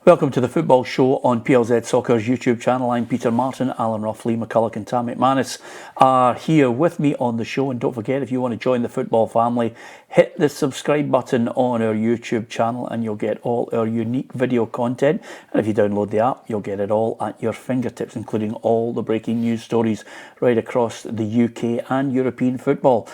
Welcome to the Football Show on PLZ Soccer's YouTube channel. I'm Peter Martin, Alan Ruffley, McCulloch and Tam McManus are here with me on the show. And don't forget, if you want to join the football family, hit the subscribe button on our YouTube channel and you'll get all our unique video content. And if you download the app, you'll get it all at your fingertips, including all the breaking news stories right across the UK and European football.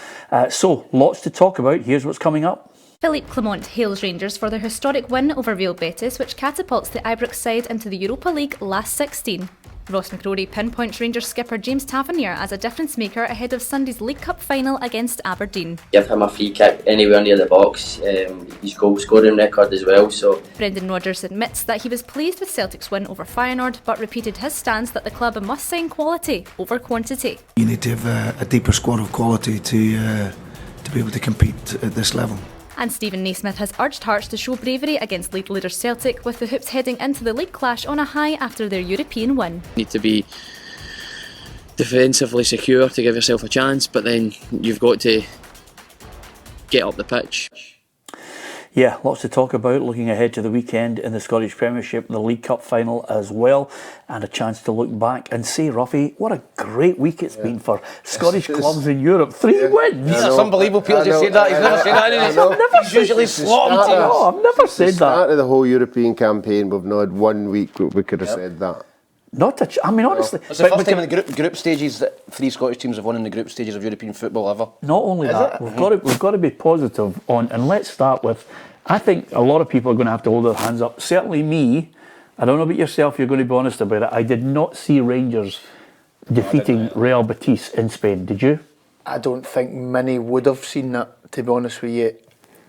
So, lots to talk about. Here's what's coming up. Philippe Clement hails Rangers for their historic win over Real Betis, which catapults the Ibrox side into the Europa League last 16. Ross McCrorie pinpoints Rangers skipper James Tavernier as a difference maker ahead of Sunday's League Cup final against Aberdeen. Give him a free kick anywhere near the box, his goal scoring record as well. So Brendan Rodgers admits that he was pleased with Celtic's win over Feyenoord, but repeated his stance that the club must sign quality over quantity. You need to have a deeper squad of quality to be able to compete at this level. And Stephen Naismith has urged Hearts to show bravery against league leader Celtic, with the Hoops heading into the league clash on a high after their European win. You need to be defensively secure to give yourself a chance, but then you've got to get up the pitch. Yeah, lots to talk about, looking ahead to the weekend in the Scottish Premiership, the League Cup final as well, and a chance to look back and say, Ruffy, what a great week it's been for Scottish clubs in Europe. 3 wins! That's unbelievable. Peter just said that. He's never said that. He's usually slotting teams. No, I've never said that. Start of the whole European campaign, we've not had 1 week we could have said that. I mean, honestly... It's the first time in the group stages that 3 Scottish teams have won in the group stages of European football ever. Not only that, we've got to be positive on, and let's start with, I think a lot of people are going to have to hold their hands up. Certainly me, I don't know about yourself, you're going to be honest about it, I did not see Rangers defeating Real Betis in Spain, did you? I don't think many would have seen that, to be honest with you.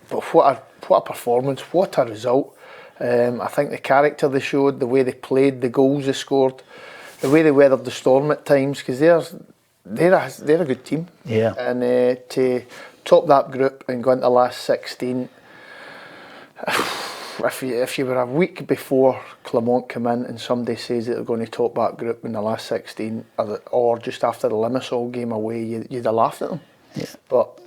But what a performance, what a result. I think the character they showed, the way they played, the goals they scored, the way they weathered the storm at times, because they're a good team. Yeah. And to top that group and go into the last 16, if you were a week before Clement came in and somebody says that they're going to top that group in the last 16, or just after the Limassol game away, you'd have laughed at them. Yeah. But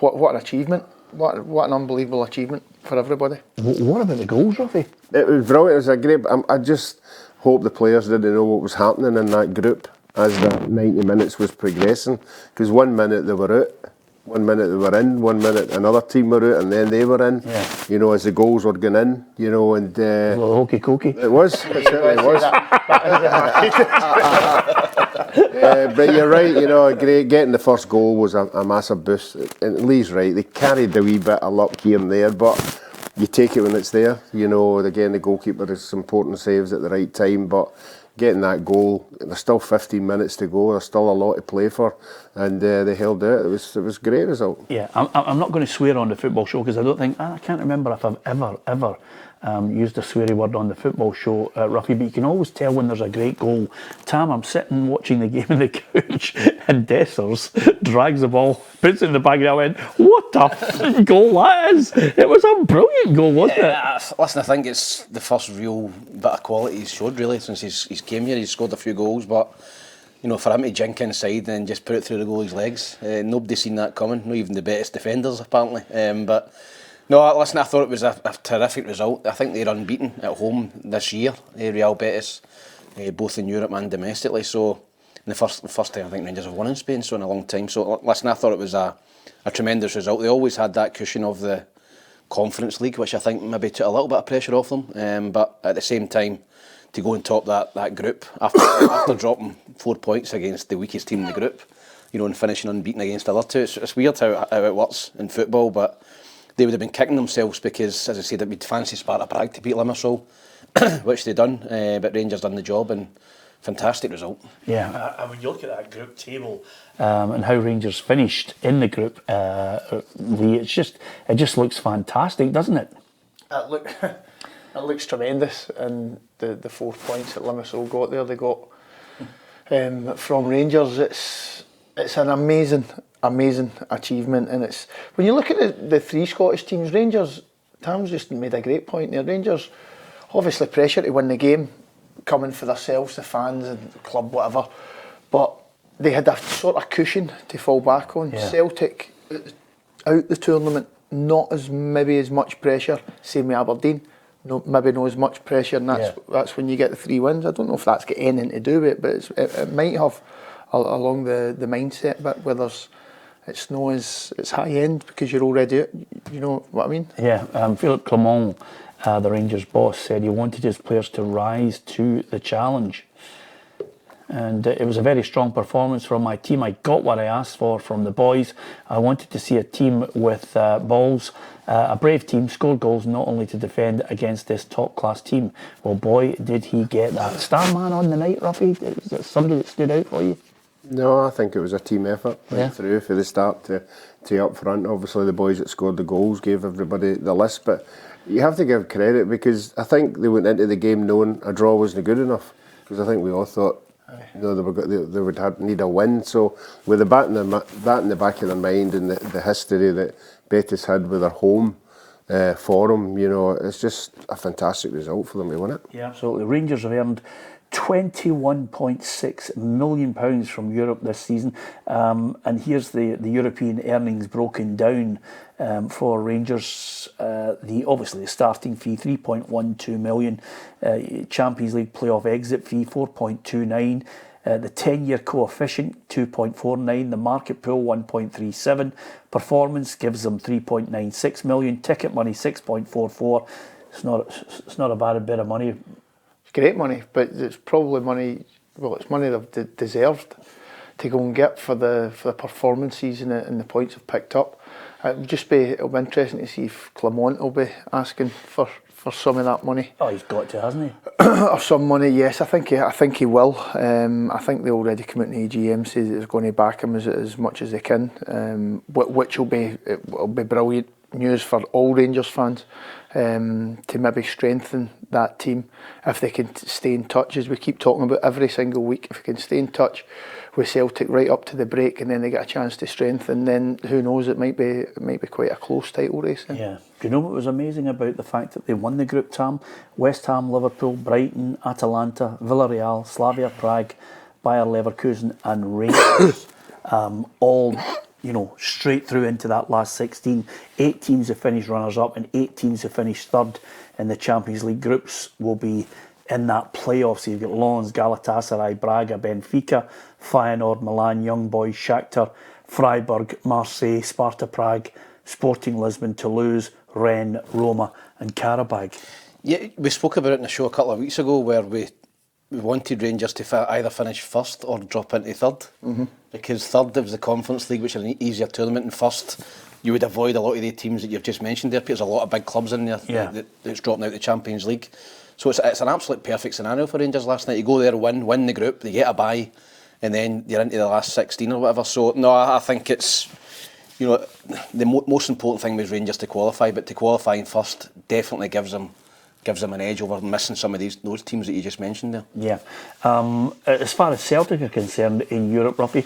what an achievement. What an unbelievable achievement for everybody. What about the goals, Ruffy? It was brilliant. It was a great... I just hope the players didn't know what was happening in that group as the 90 minutes was progressing, because 1 minute they were out, 1 minute they were in, 1 minute another team were out, and then they were in. Yeah. You know, as the goals were going in, you know, and a little hokey cokey. It was. It certainly was. But you're right. You know, getting the first goal was a massive boost. And Lee's right. They carried a wee bit of luck here and there, but you take it when it's there. You know, again, the goalkeeper has important saves at the right time, but getting that goal, there's still 15 minutes to go, there's still a lot to play for, and they held out. It was a great result. Yeah, I'm not going to swear on the football show, because I can't remember if I've ever used a sweary word on the football show, Ruffy, but you can always tell when there's a great goal. Tam, I'm sitting watching the game on the couch and Dessers drags the ball, puts it in the bag, and I went, what a goal that is! It was a brilliant goal, wasn't it? Listen, I think it's the first real bit of quality he's showed really since he's came here. He's scored a few goals, but you know, for him to jink inside and just put it through the goalie's legs, nobody's seen that coming, not even the best defenders apparently. But no, listen, I thought it was a terrific result. I think they're unbeaten at home this year, Real Betis, both in Europe and domestically. So, in the first time I think Rangers have won in Spain, so in a long time. So, listen, I thought it was a tremendous result. They always had that cushion of the Conference League, which I think maybe took a little bit of pressure off them. But at the same time, to go and top that group after dropping 4 points against the weakest team in the group, you know, and finishing unbeaten against the other two, it's weird how it works in football, but they would have been kicking themselves because, as I said, we'd fancy Sparta Prague to beat Limassol, which they done, but Rangers done the job, and fantastic result. Yeah, and when you look at that group table and how Rangers finished in the group, Lee, it just looks fantastic, doesn't it? It looks tremendous, and the 4 points that Limassol got there, they got from Rangers. It's an amazing achievement, and it's when you look at the 3 Scottish teams, Rangers, Tam's just made a great point there. Rangers, obviously pressure to win the game, coming for themselves, the fans and the club, whatever, but they had a sort of cushion to fall back on. Yeah. Celtic out the tournament, not as much pressure. Same with Aberdeen, maybe not as much pressure, and that's when you get the 3 wins. I don't know if that's got anything to do with it, but it might have along the mindset bit where it's not as it's high end because you're already, you know what I mean? Yeah, Philippe Clement, the Rangers boss, said he wanted his players to rise to the challenge. And it was a very strong performance from my team. I got what I asked for from the boys. I wanted to see a team with balls, a brave team, score goals not only to defend against this top-class team. Well, boy, did he get that. Star man on the night, Ruffy? Is there somebody that stood out for you? No, I think it was a team effort right through from the start to up front. Obviously, the boys that scored the goals gave everybody the list, but you have to give credit because I think they went into the game knowing a draw wasn't good enough, because I think we all thought they would need a win. So with that in the back of their mind and the history that Betis had with their home forum, you know, it's just a fantastic result for them to win it. Yeah, absolutely. Rangers have earned £21.6 million from Europe this season, and here's the European earnings broken down for Rangers. Obviously the starting fee £3.12 million, Champions League playoff exit fee £4.29, the 10-year coefficient 2.49, the market pool 1.37, performance gives them £3.96 million, ticket money 6.44. It's not a bad bit of money. Great money, but it's probably money. Well, it's money they've deserved to go and get for the performances and the points they've picked up. It'll be interesting to see if Clement will be asking for some of that money. Oh, he's got to, hasn't he? Or some money, yes. I think he will. I think they already come out in the AGM says they're going to back him as much as they can, which will be brilliant news for all Rangers fans. To maybe strengthen that team if they can stay in touch, as we keep talking about every single week. If they can stay in touch with Celtic right up to the break, and then they get a chance to strengthen, then who knows, it might be quite a close title race. Yeah. Do you know what was amazing about the fact that they won the group, Tam? West Ham, Liverpool, Brighton, Atalanta, Villarreal, Slavia Prague, Bayer Leverkusen and Rangers all, you know, straight through into that last 16. 8 teams have finished runners-up and 8 teams have finished third in the Champions League groups will be in that playoff. So you've got Lens, Galatasaray, Braga, Benfica, Feyenoord, Milan, Young Boys, Shakhtar, Freiburg, Marseille, Sparta Prague, Sporting Lisbon, Toulouse, Rennes, Roma and Karabag. Yeah, we spoke about it in the show a couple of weeks ago where we wanted Rangers to either finish first or drop into third, because third was the Conference League, which is an easier tournament, and first you would avoid a lot of the teams that you've just mentioned there. There's a lot of big clubs in there that's dropping out the Champions League, so it's an absolute perfect scenario for Rangers last night. You go there, win the group, they get a bye, and then you're into the last 16 or whatever. So no, I think it's, you know, the most important thing was Rangers to qualify, but to qualify in first definitely gives them an edge over missing some of those teams that you just mentioned there. Yeah. As far as Celtic are concerned in Europe, Ruffy,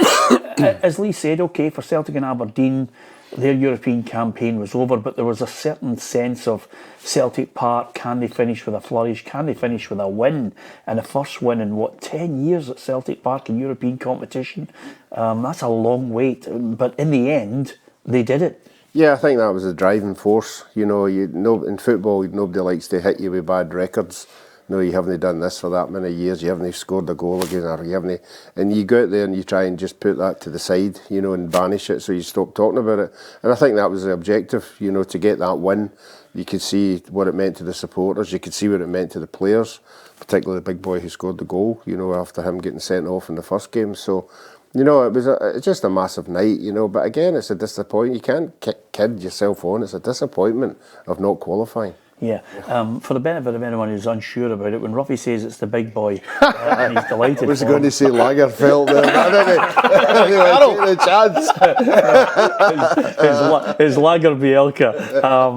as Lee said, okay, for Celtic and Aberdeen, their European campaign was over, but there was a certain sense of Celtic Park. Can they finish with a flourish? Can they finish with a win? And the first win in, 10 years at Celtic Park in European competition? That's a long wait, but in the end, they did it. Yeah, I think that was the driving force. You know, in football, nobody likes to hit you with bad records. No, you haven't done this for that many years. You haven't scored a goal again, or you haven't. And you go out there and you try and just put that to the side, you know, and banish it, so you stop talking about it. And I think that was the objective, you know, to get that win. You could see what it meant to the supporters. You could see what it meant to the players, particularly the big boy who scored the goal, you know, after him getting sent off in the first game. So, you know, it was just a massive night, you know. But again, it's a disappointment. You can't kid yourself on. It's a disappointment of not qualifying. Yeah. For the benefit of anyone who's unsure about it, when Ruffy says it's the big boy, and he's delighted. I was going to say Lagerfeld there, but anyway, take the chance. It's Lager Bielka,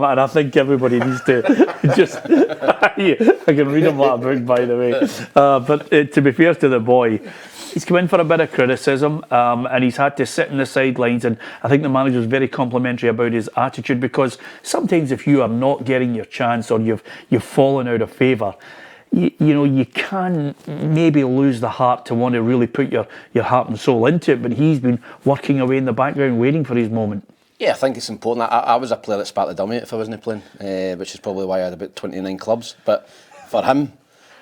and I think everybody needs to just. I can read him that book, by the way. But to be fair to the boy, he's come in for a bit of criticism, and he's had to sit in the sidelines, and I think the manager's very complimentary about his attitude, because sometimes if you are not getting your chance or you've fallen out of favour, you know, you can maybe lose the heart to want to really put your heart and soul into it, but he's been working away in the background waiting for his moment. Yeah, I think it's important. I was a player that spat the dummy if I wasn't playing, which is probably why I had about 29 clubs. But for him,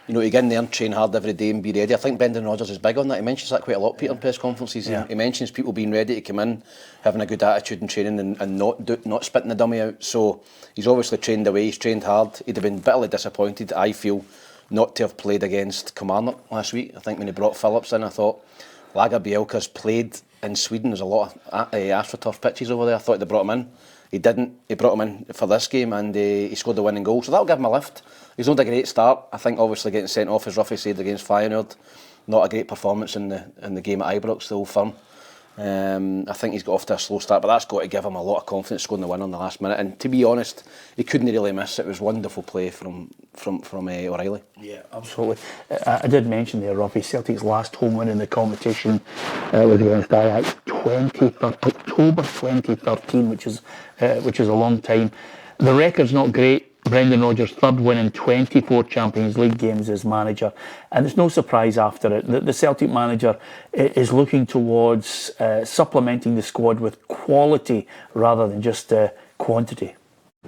you know, to get in there and train hard every day and be ready. I think Brendan Rodgers is big on that. He mentions that quite a lot, Peter, in press conferences. Yeah. He mentions people being ready to come in, having a good attitude in training and not spitting the dummy out. So he's obviously trained away, he's trained hard. He'd have been bitterly disappointed, I feel, not to have played against Kilmarnock last week. I think when he brought Phillips in, I thought Lager Bielka's played in Sweden. There's a lot of AstroTurf pitches over there. I thought they brought him in. He didn't. He brought him in for this game and he scored the winning goal. So that'll give him a lift. He's not a great start. I think obviously getting sent off, as Ruffy said, against Feyenoord. Not a great performance in the game at Ibrox, the Old Firm. I think he's got off to a slow start, but that's got to give him a lot of confidence scoring the win on the last minute. And to be honest, he couldn't really miss. It was wonderful play from O'Reilly. Yeah, absolutely. I did mention there, Robbie, Celtic's last home win in the competition was against Ajax October 2013, which is a long time. The record's not great. Brendan Rodgers' third win in 24 Champions League games as manager, and it's no surprise after it that the Celtic manager is looking towards supplementing the squad with quality rather than just quantity.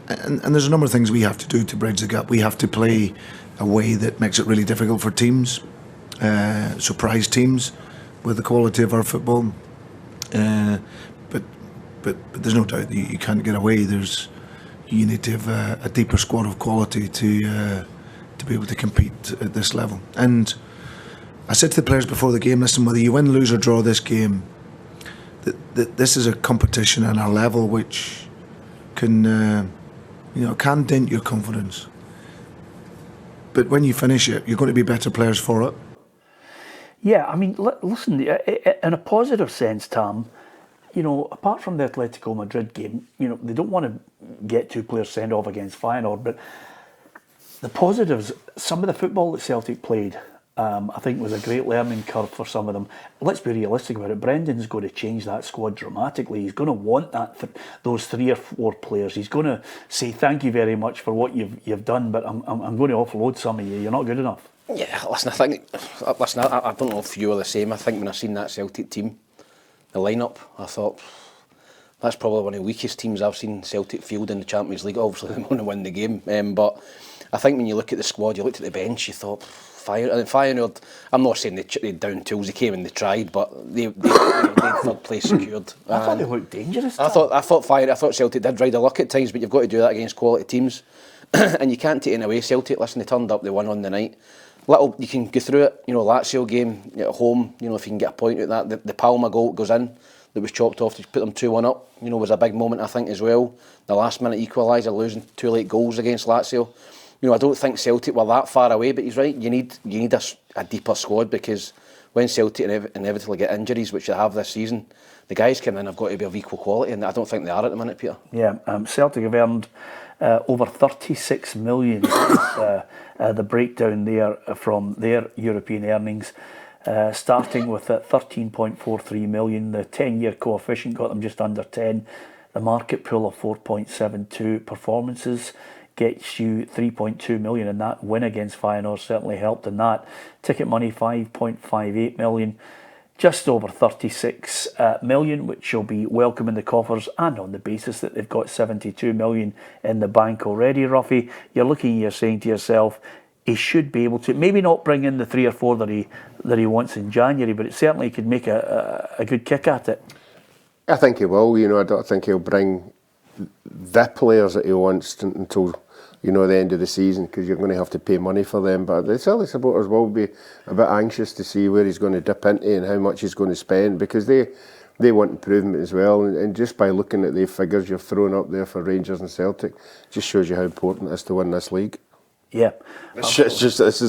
And there's a number of things we have to do to bridge the gap. We have to play a way that makes it really difficult for teams, surprise teams with the quality of our football. But there's no doubt that you can't get away. You need to have a deeper squad of quality to be able to compete at this level. And I said to the players before the game, listen, whether you win, lose or draw this game, that this is a competition and a level which can dent your confidence. But when you finish it, you're going to be better players for it. Yeah, I mean, listen, in a positive sense, Tam, you know, apart from the Atletico Madrid game, you know, they don't want to get two players sent off against Feyenoord, but the positives, some of the football that Celtic played, I think was a great learning curve for some of them. Let's be realistic about it. Brendan's going to change that squad dramatically. He's going to want those 3 or 4 players. He's going to say thank you very much for what you've done, but I'm going to offload some of you. You're not good enough. Yeah, listen, I don't know if you are the same. I think when I seen that Celtic team, the lineup, I thought that's probably one of the weakest teams I've seen Celtic field in the Champions League. Obviously, they want to win the game, but I think when you look at the squad, you looked at the bench, you thought Feyenoord. I'm not saying they down tools. They came and they tried, but they had third place secured. I thought they looked dangerous. I thought Celtic did ride a luck at times, but you've got to do that against quality teams, and you can't take it away. Celtic, listen, they turned up, they won on the night. You can go through it. You know, Lazio game at home. You know, if you can get a point at that, the Palma goal goes in, that was chopped off to put them 2-1 up. You know, was a big moment I think as well. The last minute equaliser, losing 2 late goals against Lazio. You know, I don't think Celtic were that far away, but he's right. You need a deeper squad, because when Celtic inevitably get injuries, which they have this season, the guys coming in have got to be of equal quality, and I don't think they are at the minute, Peter. Yeah, Celtic have earned over 36 million. The breakdown there from their European earnings, starting with 13.43 million. The 10-year coefficient got them just under 10. The market pool of 4.72 performances gets you 3.2 million, and that win against Feyenoord certainly helped in that. Ticket money 5.58 million. Just over 36 million, which will be welcome in the coffers, and on the basis that they've got 72 million in the bank already, Ruffy, you're saying to yourself, he should be able to, maybe not bring in the 3 or 4 that he wants in January, but it certainly could make a good kick at it. I think he will. You know, I don't think he'll bring the players that he wants until, you know, the end of the season, because you're going to have to pay money for them. But the Celtic supporters will be a bit anxious to see where he's going to dip into and how much he's going to spend, because they want improvement as well. And just by looking at the figures you're throwing up there for Rangers and Celtic, just shows you how important it is to win this league. Yeah, this is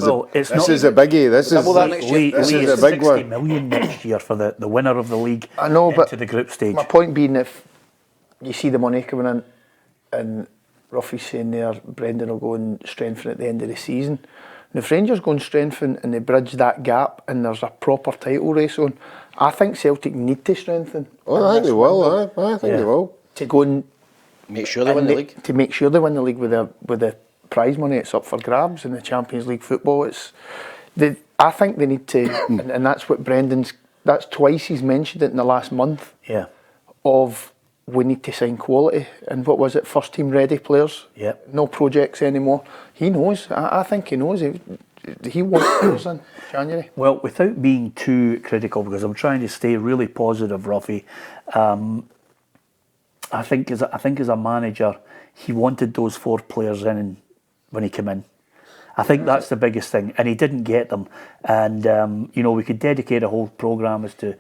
a biggie. This is a big 60 one. million next year for the winner of the league. I know, but into the group stage. My point being, if you see the money coming in, and Ruffy's saying there, Brendan will go and strengthen at the end of the season. And if Rangers go and strengthen and they bridge that gap and there's a proper title race on, I think Celtic need to strengthen. Oh, I think they will. I think they will. To go and make sure they win the league. To make sure they win the league with the prize money it's up for grabs in the Champions League football. I think they need to, and that's what that's twice he's mentioned it in the last month. Yeah. Of we need to sign quality. And what was it, first team ready players? Yep. No projects anymore. He knows. I think he knows. He wants players in January. Well, without being too critical, because I'm trying to stay really positive, Ruffy, I think as a manager, he wanted those 4 players in when he came in. I think that's the biggest thing, and he didn't get them. And we could dedicate a whole programme as to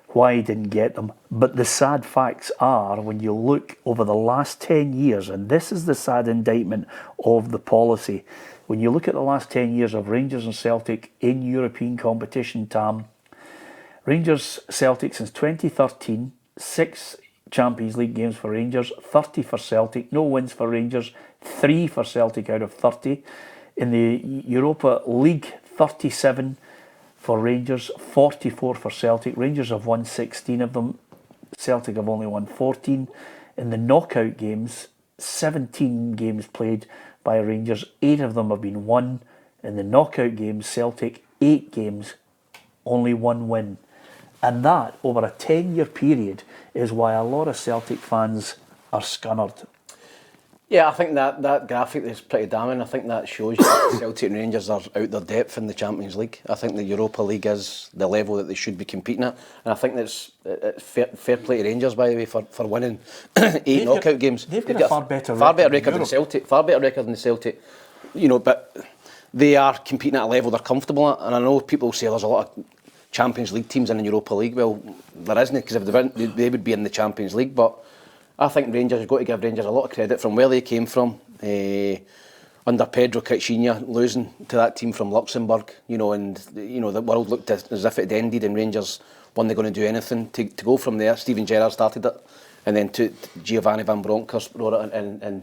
why he didn't get them. But the sad facts are, when you look over the last 10 years, and this is the sad indictment of the policy, when you look at the last 10 years of Rangers and Celtic in European competition, Tam, Rangers Celtic since 2013, 6 Champions League games for Rangers, 30 for Celtic, no wins for Rangers, 3 for Celtic out of 30. In the Europa League, 37 for Rangers, 44 for Celtic. Rangers have won 16 of them, Celtic have only won 14. In the knockout games, 17 games played by Rangers, 8 of them have been won. In the knockout games, Celtic, 8 games, only 1 win. And that, over a 10-year period, is why a lot of Celtic fans are scunnered. Yeah, I think that graphic is pretty damning. I think that shows you that Celtic and Rangers are out their depth in the Champions League. I think the Europa League is the level that they should be competing at. And I think that's fair play to Rangers, by the way, for winning 8 knockout games. They've got a far better record than Celtic. Far better record than Celtic. But they are competing at a level they're comfortable at. And I know people say there's a lot of Champions League teams in the Europa League. Well, there isn't, because if they would be in the Champions League. But I think Rangers, you've got to give Rangers a lot of credit from where they came from. Under Pedro Caixinha, losing to that team from Luxembourg, and the world looked as if it had ended, and Rangers weren't going to do anything. To go from there, Steven Gerrard started it, and then to Giovanni Van Bronckhorst wrote it, and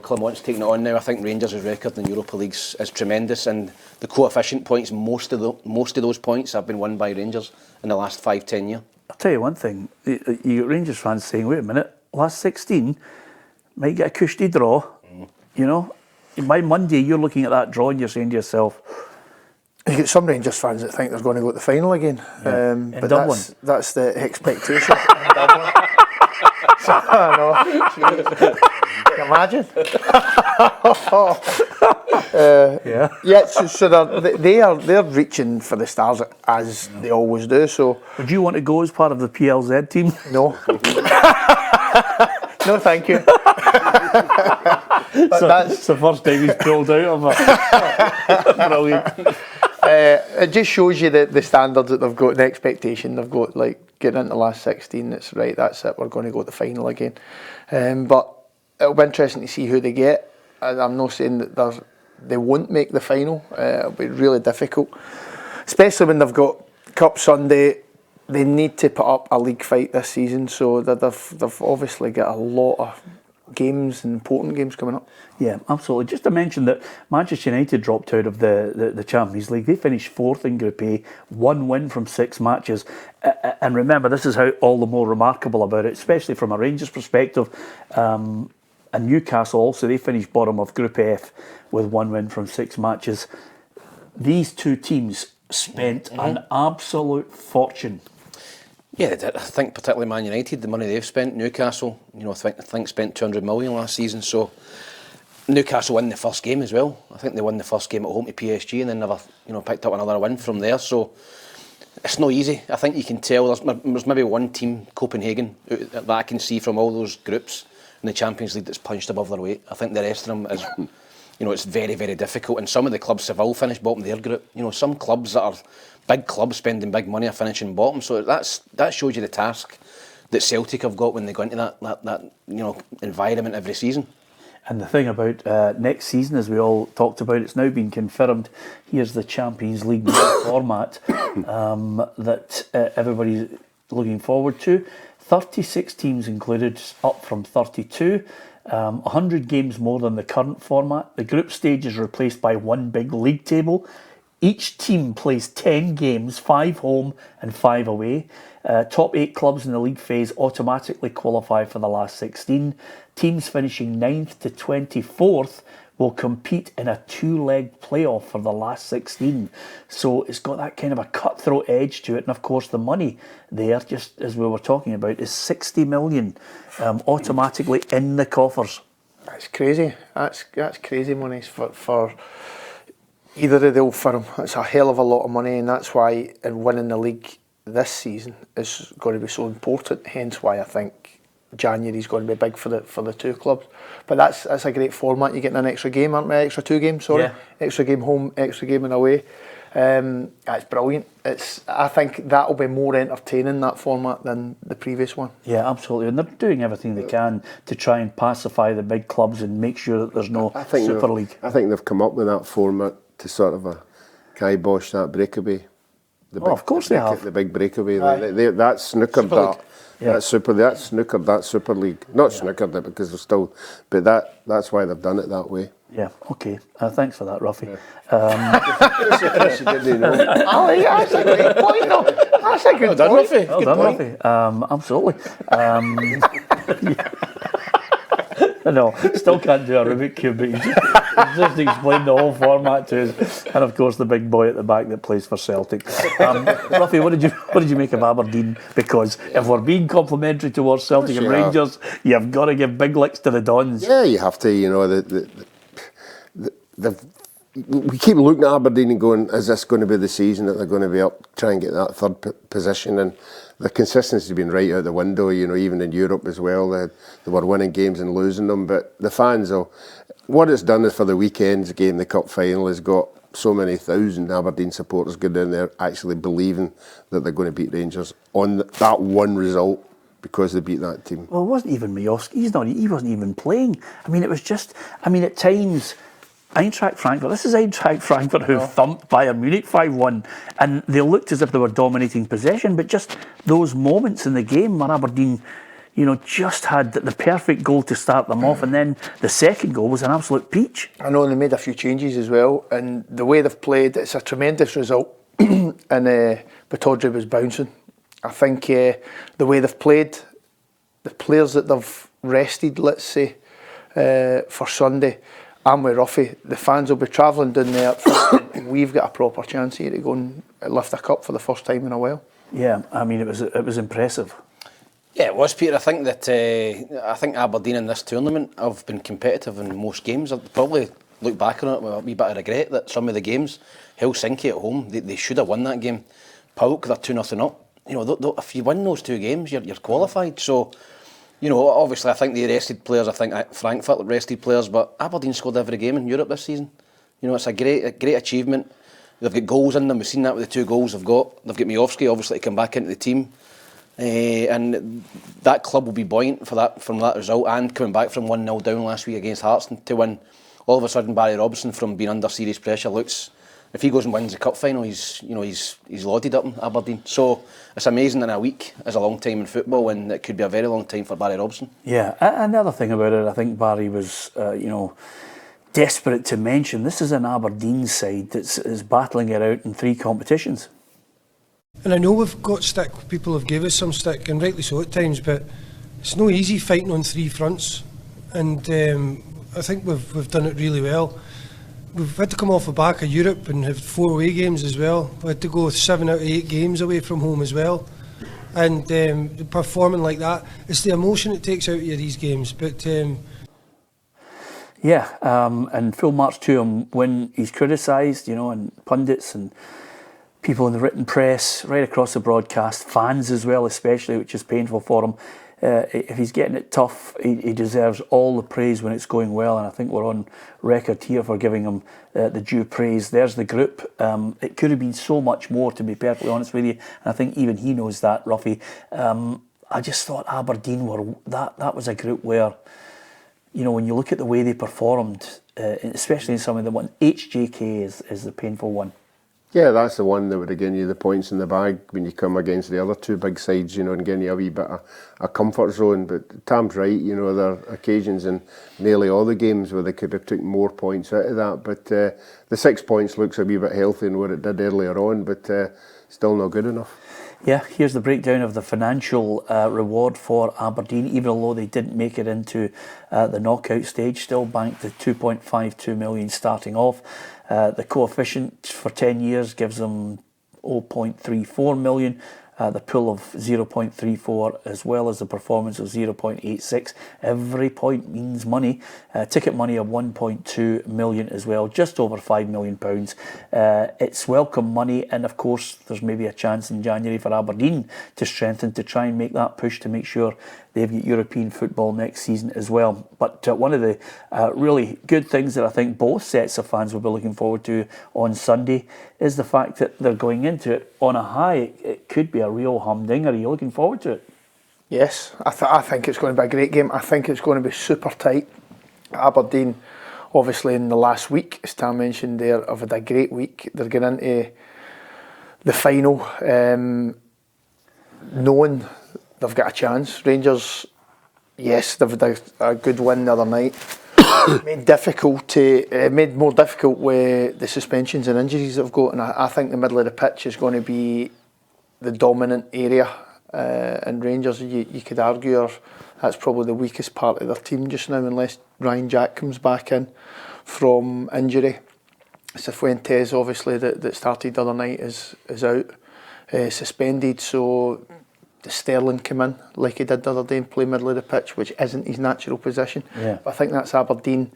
Clement's taking it on now. I think Rangers' record in the Europa League is tremendous, and the coefficient points, most of those points have been won by Rangers in the last 5-10 years. I'll tell you one thing, you got Rangers fans saying, wait a minute, last 16 might get a cushy draw. By Monday you're looking at that draw and you're saying to yourself, you get some Rangers fans that think they're going to go to the final again. Yeah. But Dublin. That's the expectation. In Dublin. So, I know. Can you imagine? So they're reaching for the stars as they always do. So would you want to go as part of the PLZ team? No. No, thank you. That's the first time he's pulled out of it. Brilliant. It just shows you the standards that they've got, the expectation they've got, like getting into the last 16, it's right, that's it, we're going to go to the final again. But it'll be interesting to see who they get. I'm not saying that they won't make the final, it'll be really difficult, especially when they've got Cup Sunday. They need to put up a league fight this season, so they've obviously got a lot of games, and important games coming up. Yeah, absolutely. Just to mention that Manchester United dropped out of the Champions League. They finished 4th in Group A, 1 win from 6 matches. And remember, this is how all the more remarkable about it, especially from a Rangers perspective. And Newcastle also, they finished bottom of Group F with 1 win from 6 matches. These two teams spent an absolute fortune. Yeah, they did. I think particularly Man United, the money they've spent. Newcastle, I think spent 200 million last season. So Newcastle won the first game as well. I think they won the first game at home to PSG, and then never, picked up another win from there. So it's not easy. I think you can tell there's maybe one team, Copenhagen, that I can see from all those groups in the Champions League that's punched above their weight. I think the rest of them is, it's very, very difficult. And some of the clubs, Seville finished bottom of their group. Some clubs that are big clubs spending big money are finishing bottom. So that shows you the task that Celtic have got when they go into that environment every season. And the thing about next season, as we all talked about, it's now been confirmed. Here's the Champions League format that everybody's looking forward to. 36 teams included, up from 32. 100 games more than the current format. The group stage is replaced by one big league table. Each team plays 10 games, 5 home and 5 away. Top 8 clubs in the league phase automatically qualify for the last 16. Teams finishing 9th to 24th will compete in a 2-leg playoff for the last 16. So it's got that kind of a cutthroat edge to it. And of course, the money there, just as we were talking about, is 60 million automatically in the coffers. That's crazy. That's crazy money for either of the old firm. It's a hell of a lot of money, and that's why in winning the league this season is going to be so important. Hence why I think January is going to be big for the two clubs. But that's a great format. You're getting an extra game, aren't we? Extra 2 games, sorry. Yeah. Extra game home, extra game and away. That's brilliant. I think that'll be more entertaining, that format, than the previous one. Yeah, absolutely. And they're doing everything they can to try and pacify the big clubs and make sure that there's no Super League. I think they've come up with that format to sort of kibosh that breakaway. Of course they have. The big breakaway. That snookered that. Yeah. That snookered that Super League. Not snookered it because they're still, but that's why they've done it that way. Yeah, okay. Thanks for that, Ruffy. That's a great point, though. That's a good point. Ruffy. Well done, Ruffy. Absolutely. No, still can't do a Rubik Cube, but he's just explained the whole format to us. And of course, the big boy at the back that plays for Celtic. Ruffy, what did you make of Aberdeen? Because if we're being complimentary towards Celtic and Rangers, you've got to give big licks to the Dons. Yeah, you have to. You know, we keep looking at Aberdeen and going, is this going to be the season that they're going to be up, try and get that third position? And the consistency has been right out the window, you know, even in Europe as well. They were winning games and losing them. But the fans, though, what it's done is for the weekend's game, the cup final, has got so many thousand Aberdeen supporters go down there actually believing that they're going to beat Rangers on that one result because they beat that team. Well, it wasn't even Majowski. He wasn't even playing. I mean, it was just, at times, Eintracht Frankfurt. This is Eintracht Frankfurt who thumped Bayern Munich 5-1, and they looked as if they were dominating possession. But just those moments in the game where Aberdeen, just had the perfect goal to start them off, and then the second goal was an absolute peach. I know, and they made a few changes as well, and the way they've played, it's a tremendous result. And Batodri was bouncing. I think the way they've played, the players that they've rested, let's say, for Sunday. I'm with Ruffy. The fans will be travelling down there. We've got a proper chance here to go and lift a cup for the first time in a while. Yeah, it was impressive. Yeah, it was, Peter. I think that Aberdeen in this tournament have been competitive in most games. I'd probably look back on it with a wee bit of regret that some of the games, Helsinki at home, they should have won that game. PAOK, they're 2-0 up. If you win those 2 games, you're qualified. So, obviously I think they rested players. I think Frankfurt rested players, but Aberdeen scored every game in Europe this season. It's a great achievement. They've got goals in them. We've seen that with the 2 goals they've got. They've got Majowski, obviously, to come back into the team. And that club will be buoyant from that result, and coming back from 1-0 down last week against Hearts to win. All of a sudden, Barry Robson, from being under serious pressure, looks, if he goes and wins the cup final, he's lauded up in Aberdeen. So it's amazing in a week is a long time in football, and it could be a very long time for Barry Robson. Yeah, and the other thing about it, I think Barry was, desperate to mention, this is an Aberdeen side that's battling it out in 3 competitions. And I know we've got stick, people have given us some stick, and rightly so at times, but it's no easy fighting on 3 fronts, and I think we've done it really well. We've had to come off the back of Europe and have 4 away games as well. We had to go 7 out of 8 games away from home as well. And performing like that, it's the emotion it takes out of you, these games. But and full marks to him when he's criticised, and pundits and people in the written press, right across the broadcast, fans as well especially, which is painful for him. If he's getting it tough, he deserves all the praise when it's going well, and I think we're on record here for giving him the due praise. There's the group. It could have been so much more, to be perfectly honest with you, and I think even he knows that, Ruffy. I just thought Aberdeen that was a group where, when you look at the way they performed, especially in some of the ones, HJK is the painful one. Yeah, that's the one that would have given you the points in the bag when you come against the other 2 big sides, and giving you a wee bit of a comfort zone. But Tam's right, there are occasions in nearly all the games where they could have took more points out of that. But the 6 points looks a wee bit healthy in what it did earlier on, but still not good enough. Yeah, here's the breakdown of the financial reward for Aberdeen. Even though they didn't make it into the knockout stage, still banked the 2.52 million starting off. The coefficient for 10 years gives them 0.34 million. The pool of 0.34 as well as the performance of 0.86. Every point means money. Ticket money of 1.2 million as well, just over £5 million. It's welcome money, and of course there's maybe a chance in January for Aberdeen to strengthen, to try and make that push to make sure they've got European football next season as well. But one of the really good things that I think both sets of fans will be looking forward to on Sunday is the fact that they're going into it on a high. It could be a real humdinger. Are you looking forward to it? Yes, I think it's going to be a great game. I think it's going to be super tight. Aberdeen, obviously in the last week, as Tam mentioned there, have had a great week. They're getting into the final knowing they've got a chance. Rangers, yes, they've had a good win the other night. Made more difficult with the suspensions and injuries they've got, and I think the middle of the pitch is going to be the dominant area. And Rangers, you could argue, that's probably the weakest part of their team just now, unless Ryan Jack comes back in from injury. Cifuentes, obviously, that started the other night, is out, suspended, so the Sterling come in like he did the other day and play middle of the pitch, which isn't his natural position. Yeah. But I think that's Aberdeen,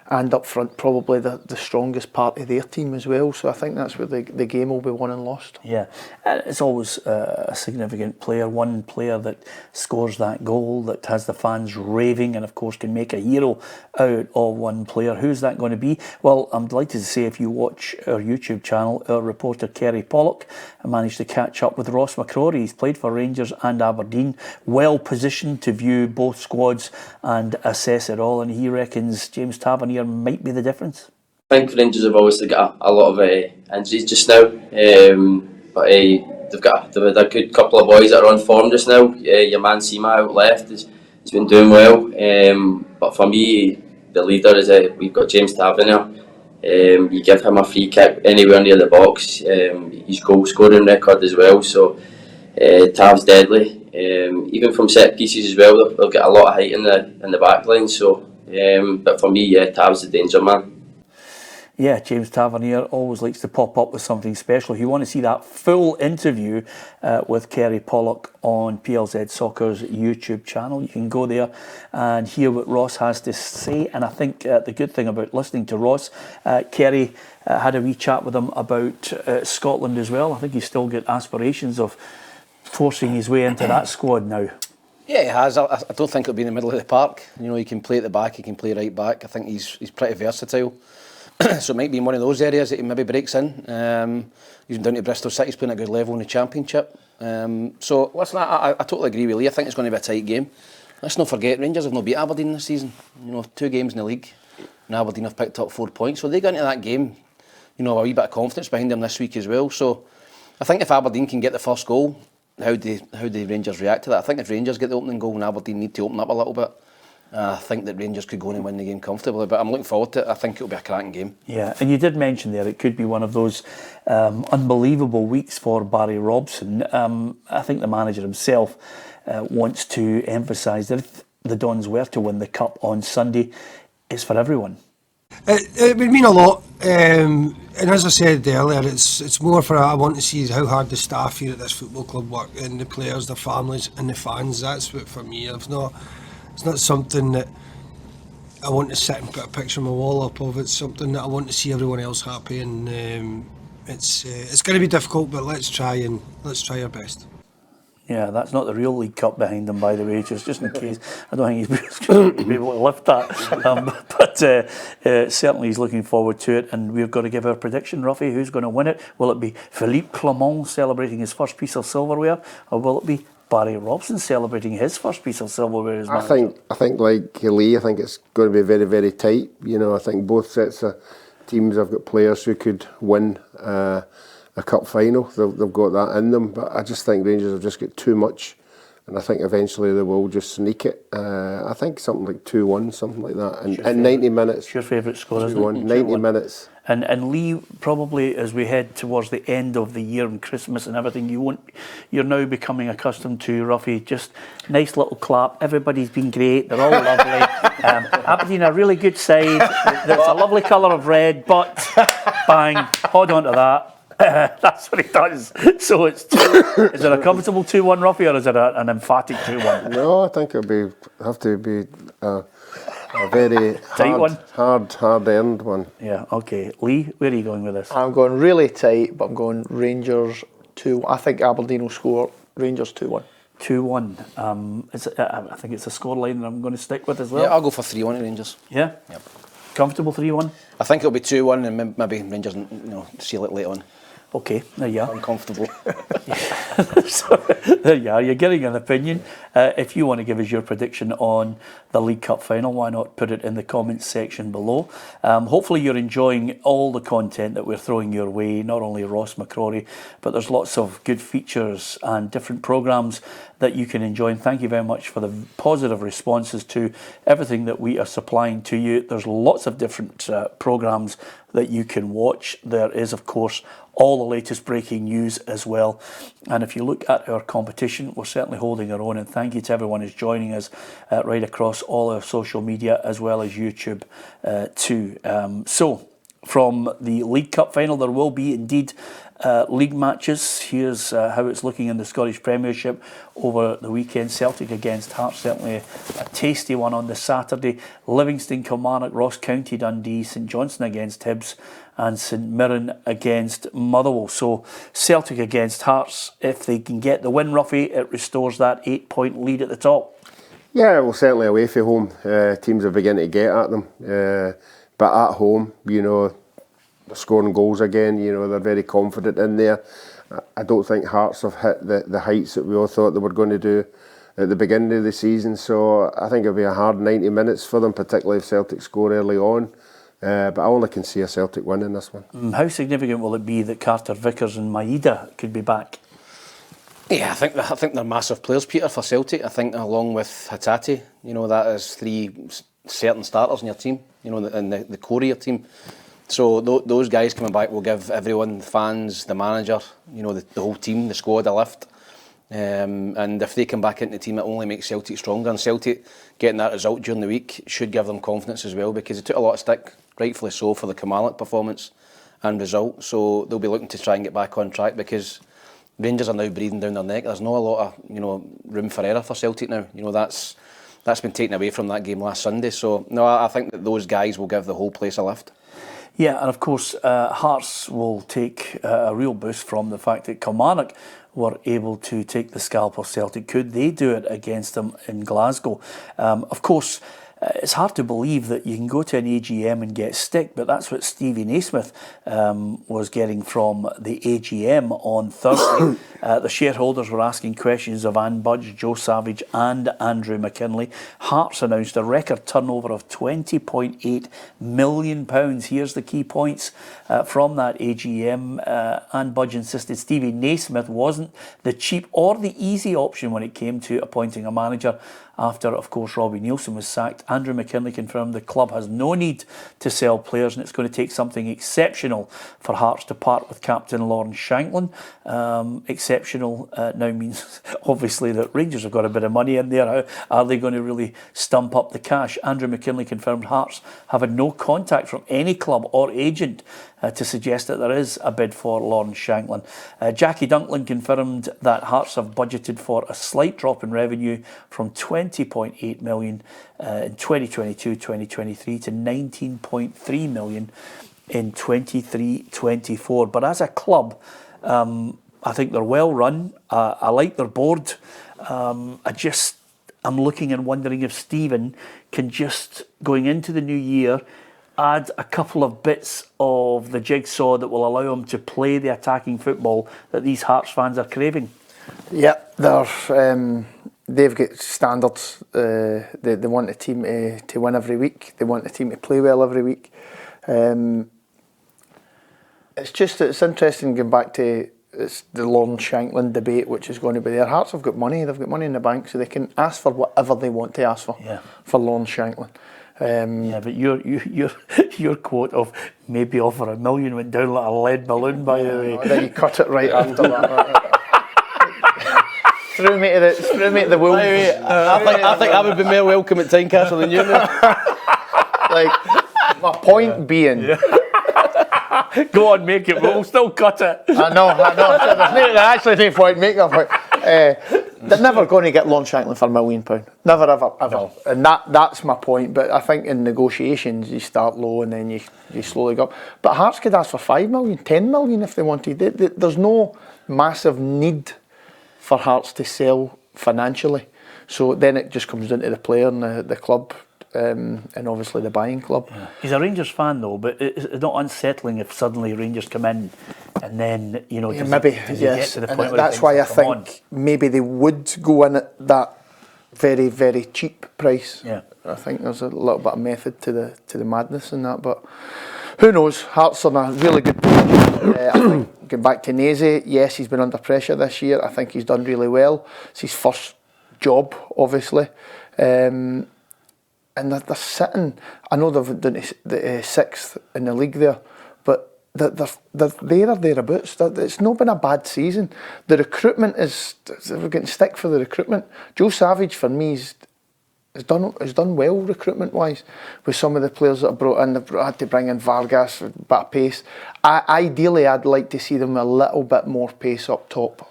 and up front probably the strongest part of their team as well. So I think that's where the game will be won and lost. Yeah, it's always a significant player, one player that scores that goal, that has the fans raving, and of course can make a hero out of one player. Who's that going to be? Well, I'm delighted to say, if you watch our YouTube channel, our reporter Kerry Pollock managed to catch up with Ross McCrorie. He's played for Rangers and Aberdeen, well positioned to view both squads and assess it all, and he reckons James Tavernier might be the difference. I think Rangers have obviously got a lot of injuries just now, but they've had a good couple of boys that are on form just now. Your man Sima out left has been doing well, but for me the leader is we've got James Tavernier. You give him a free kick anywhere near the box, his goal scoring record as well, so Tav's deadly. Even from set pieces as well, they've got a lot of height in the back line, so but for me, Tav's the danger man. Yeah, James Tavernier always likes to pop up with something special. If you want to see that full interview with Kerry Pollock on PLZ Soccer's YouTube channel, you can go there and hear what Ross has to say. And I think the good thing about listening to Ross, Kerry had a wee chat with him about Scotland as well. I think he's still got aspirations of forcing his way into that squad now. Yeah, he has. I don't think it'll be in the middle of the park. You know, he can play at the back, he can play right back. I think he's pretty versatile. So it might be in one of those areas that he maybe breaks in. He's been down to Bristol City, he's playing at a good level in the Championship. So listen, I totally agree with Lee. I think it's going to be a tight game. Let's not forget, Rangers have not beat Aberdeen this season. You know, 2 games in the league, and Aberdeen have picked up 4 points. So they go into that game, you know, a wee bit of confidence behind them this week as well. So I think if Aberdeen can get the first goal, how do Rangers react to that? I think if Rangers get the opening goal and Aberdeen need to open up a little bit, I think that Rangers could go in and win the game comfortably, but I'm looking forward to it. I think it'll be a cracking game. Yeah, and you did mention there it could be one of those unbelievable weeks for Barry Robson. I think the manager himself wants to emphasise that if the Dons were to win the Cup on Sunday, it's for everyone. It would mean a lot, and as I said earlier, it's more for I want to see how hard the staff here at this football club work, and the players, their families, and the fans. That's what for me. It's not something that I want to sit and put a picture on my wall up of. It's something that I want to see everyone else happy, and it's going to be difficult, but let's try our best. Yeah, that's not the real League Cup behind him, by the way, just in case. I don't think he's going to be able to lift that. But certainly he's looking forward to it, and we've got to give our prediction, Ruffy. Who's going to win it? Will it be Philippe Clement celebrating his first piece of silverware, or will it be Barry Robson celebrating his first piece of silverware as manager? I think like Lee, I think it's going to be very, very tight. You know, I think both sets of teams have got players who could win a cup final. They've got that in them, but I just think Rangers have just got too much and I think eventually they will just sneak it. I think something like 2-1, something like that, and 90 minutes. It's your favourite score, isn't it? 90 minutes. And Lee, probably as we head towards the end of the year and Christmas and everything, you're now becoming accustomed to, Ruffy, just nice little clap. Everybody's been great. They're all lovely. Aberdeen, a really good side. That's a lovely colour of red, but bang, hold on to that. That's what he does. So it's is it a comfortable 2-1, Ruffy, or is it an emphatic 2-1? No, I think it'll have to be a very tight one, hard earned one. Yeah. Okay, Lee, where are you going with this? I'm going really tight, but I'm going Rangers 2. I think Aberdeen will score. Rangers 2-1. 2-1. I think it's a scoreline that I'm going to stick with as well. Yeah, I'll go for 3-1 at Rangers. Yeah. Yep. Comfortable 3-1. I think it'll be 2-1, and maybe Rangers, seal it late on. Okay, there you are. Uncomfortable. So, there you are. You're getting an opinion. If you want to give us your prediction on the League Cup final, why not put it in the comments section below? Hopefully you're enjoying all the content that we're throwing your way, not only Ross McCrorie, but there's lots of good features and different programmes that you can enjoy. And thank you very much for the positive responses to everything that we are supplying to you. There's lots of different programmes that you can watch. There is, of course, all the latest breaking news as well. And if you look at our competition, we're certainly holding our own. And thank you to everyone who's joining us right across all our social media as well as YouTube too. So from the League Cup final, there will be indeed league matches. Here's how it's looking in the Scottish Premiership over the weekend. Celtic against Hearts, certainly a tasty one on the Saturday. Livingston, Kilmarnock, Ross County, Dundee, St Johnstone against Hibs, and St Mirren against Motherwell. So Celtic against Hearts, if they can get the win, Ruffy, it restores that 8-point lead at the top. Yeah, well, certainly away from home, teams are beginning to get at them. But at home, they're scoring goals again. They're very confident in there. I don't think Hearts have hit the heights that we all thought they were going to do at the beginning of the season. So I think it'll be a hard 90 minutes for them, particularly if Celtic score early on. But I only can see a Celtic win in this one. How significant will it be that Carter Vickers and Maeda could be back? Yeah, I think they're massive players, Peter, for Celtic. I think along with Hatate, that is 3 certain starters in your team, in the core of your team. So those guys coming back will give everyone, the fans, the manager, the whole team, the squad a lift. And if they come back into the team, it only makes Celtic stronger. And Celtic getting that result during the week should give them confidence as well, because they took a lot of stick, rightfully so, for the Kilmarnock performance and result. So they'll be looking to try and get back on track, because Rangers are now breathing down their neck. There's not a lot of room for error for Celtic now. That's been taken away from that game last Sunday. So no, I think that those guys will give the whole place a lift. Yeah, and of course Hearts will take a real boost from the fact that Kilmarnock were able to take the scalp of Celtic. Could they do it against them in Glasgow? Of course, it's hard to believe that you can go to an AGM and get stick, but that's what Stevie Naismith was getting from the AGM on Thursday. The shareholders were asking questions of Anne Budge, Joe Savage and Andrew McKinlay. Hearts announced a record turnover of £20.8 million. Here's the key points from that AGM. Anne Budge insisted Stevie Naismith wasn't the cheap or the easy option when it came to appointing a manager. After, of course, Robbie Neilson was sacked, Andrew McKinlay confirmed the club has no need to sell players, and it's going to take something exceptional for Hearts to part with captain Lawrence Shankland. Exceptional now means, obviously, that Rangers have got a bit of money in there. How are they going to really stump up the cash? Andrew McKinlay confirmed Hearts have had no contact from any club or agent to suggest that there is a bid for Lawrence Shankland. Jackie Dunklin confirmed that Hearts have budgeted for a slight drop in revenue from £20.8 million in 2022-2023 to £19.3 million in 23-24. But as a club, I think they're well run. I like their board. I'm looking and wondering if Stephen can just, going into the new year, add a couple of bits of the jigsaw that will allow him to play the attacking football that these Hearts fans are craving. Yeah, they've got standards. They want the team to win every week. They want the team to play well every week. It's interesting going back to it's the Lorne Shankland debate which is going to be there. Hearts have got money, they've got money in the bank, so they can ask for whatever they want to ask for Lorne Shankland. But your quote of maybe offer $1 million went down like a lead balloon, by the way. Then you cut it right after that. Threw me to the wolves. I think I would be more welcome at Tynecastle than you. Like, my point being... Go on, make it, we'll still cut it. I know. There's actually no point making a point. They're never going to get Lorne Shankland for £1 million. Never, ever. No. And that's my point. But I think in negotiations, you start low and then you slowly go up. But Hearts could ask for $5 million, $10 million if they wanted. There's no massive need for Hearts to sell financially. So then it just comes down to the player and the club. And obviously the buying club. Yeah. He's a Rangers fan though, but it's not unsettling if suddenly Rangers come in and then, you know, yes. And that's why I think maybe they would go in at that very, very cheap price. Yeah. I think there's a little bit of method to the madness in that, but who knows? Hearts are in a really good position. I think going back to Naismith, yes, he's been under pressure this year. I think he's done really well. It's his first job, obviously. And they're sitting. I know they've done the sixth in the league there, but they're there or thereabouts. It's not been a bad season. The recruitment we're getting stick for the recruitment. Joe Savage for me has done well recruitment wise with some of the players that are brought in. They've had to bring in Vargas with a bit of pace. Ideally, I'd like to see them a little bit more pace up top.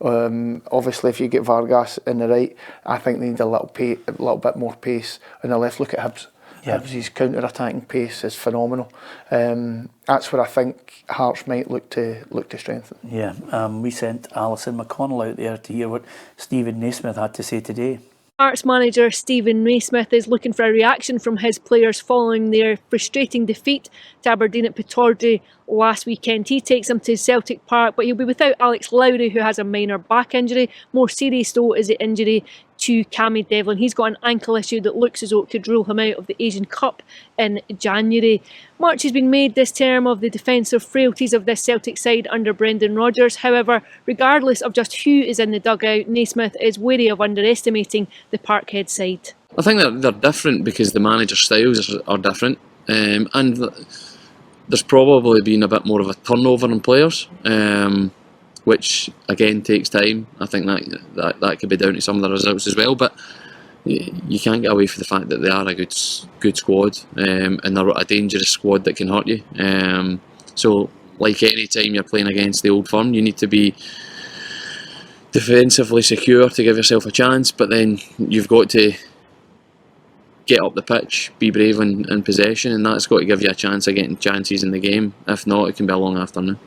Obviously, if you get Vargas in the right, I think they need a little bit more pace on the left. Look at Hibs. Yeah. Hibs' counter-attacking pace is phenomenal. That's where I think Hearts might look to strengthen. Yeah, we sent Alison McConnell out there to hear what Stephen Naismith had to say today. Hearts manager Stephen Naismith is looking for a reaction from his players following their frustrating defeat to Aberdeen at Pittodrie last weekend. He takes them to Celtic Park, but he'll be without Alex Lowry, who has a minor back injury. More serious though is the injury to Cammy Devlin. He's got an ankle issue that looks as though it could rule him out of the Asian Cup in January. Much has been made this term of the defensive frailties of this Celtic side under Brendan Rodgers. However, regardless of just who is in the dugout, Naismith is wary of underestimating the Parkhead side. I think they're different because the manager styles are different, and there's probably been a bit more of a turnover in players, which again takes time. I think that could be down to some of the results as well, but you can't get away from the fact that they are a good squad, and they're a dangerous squad that can hurt you. So like any time you're playing against the old firm, you need to be defensively secure to give yourself a chance, but then you've got to get up the pitch, be brave in possession, and that's got to give you a chance of getting chances in the game. If not, it can be a long afternoon.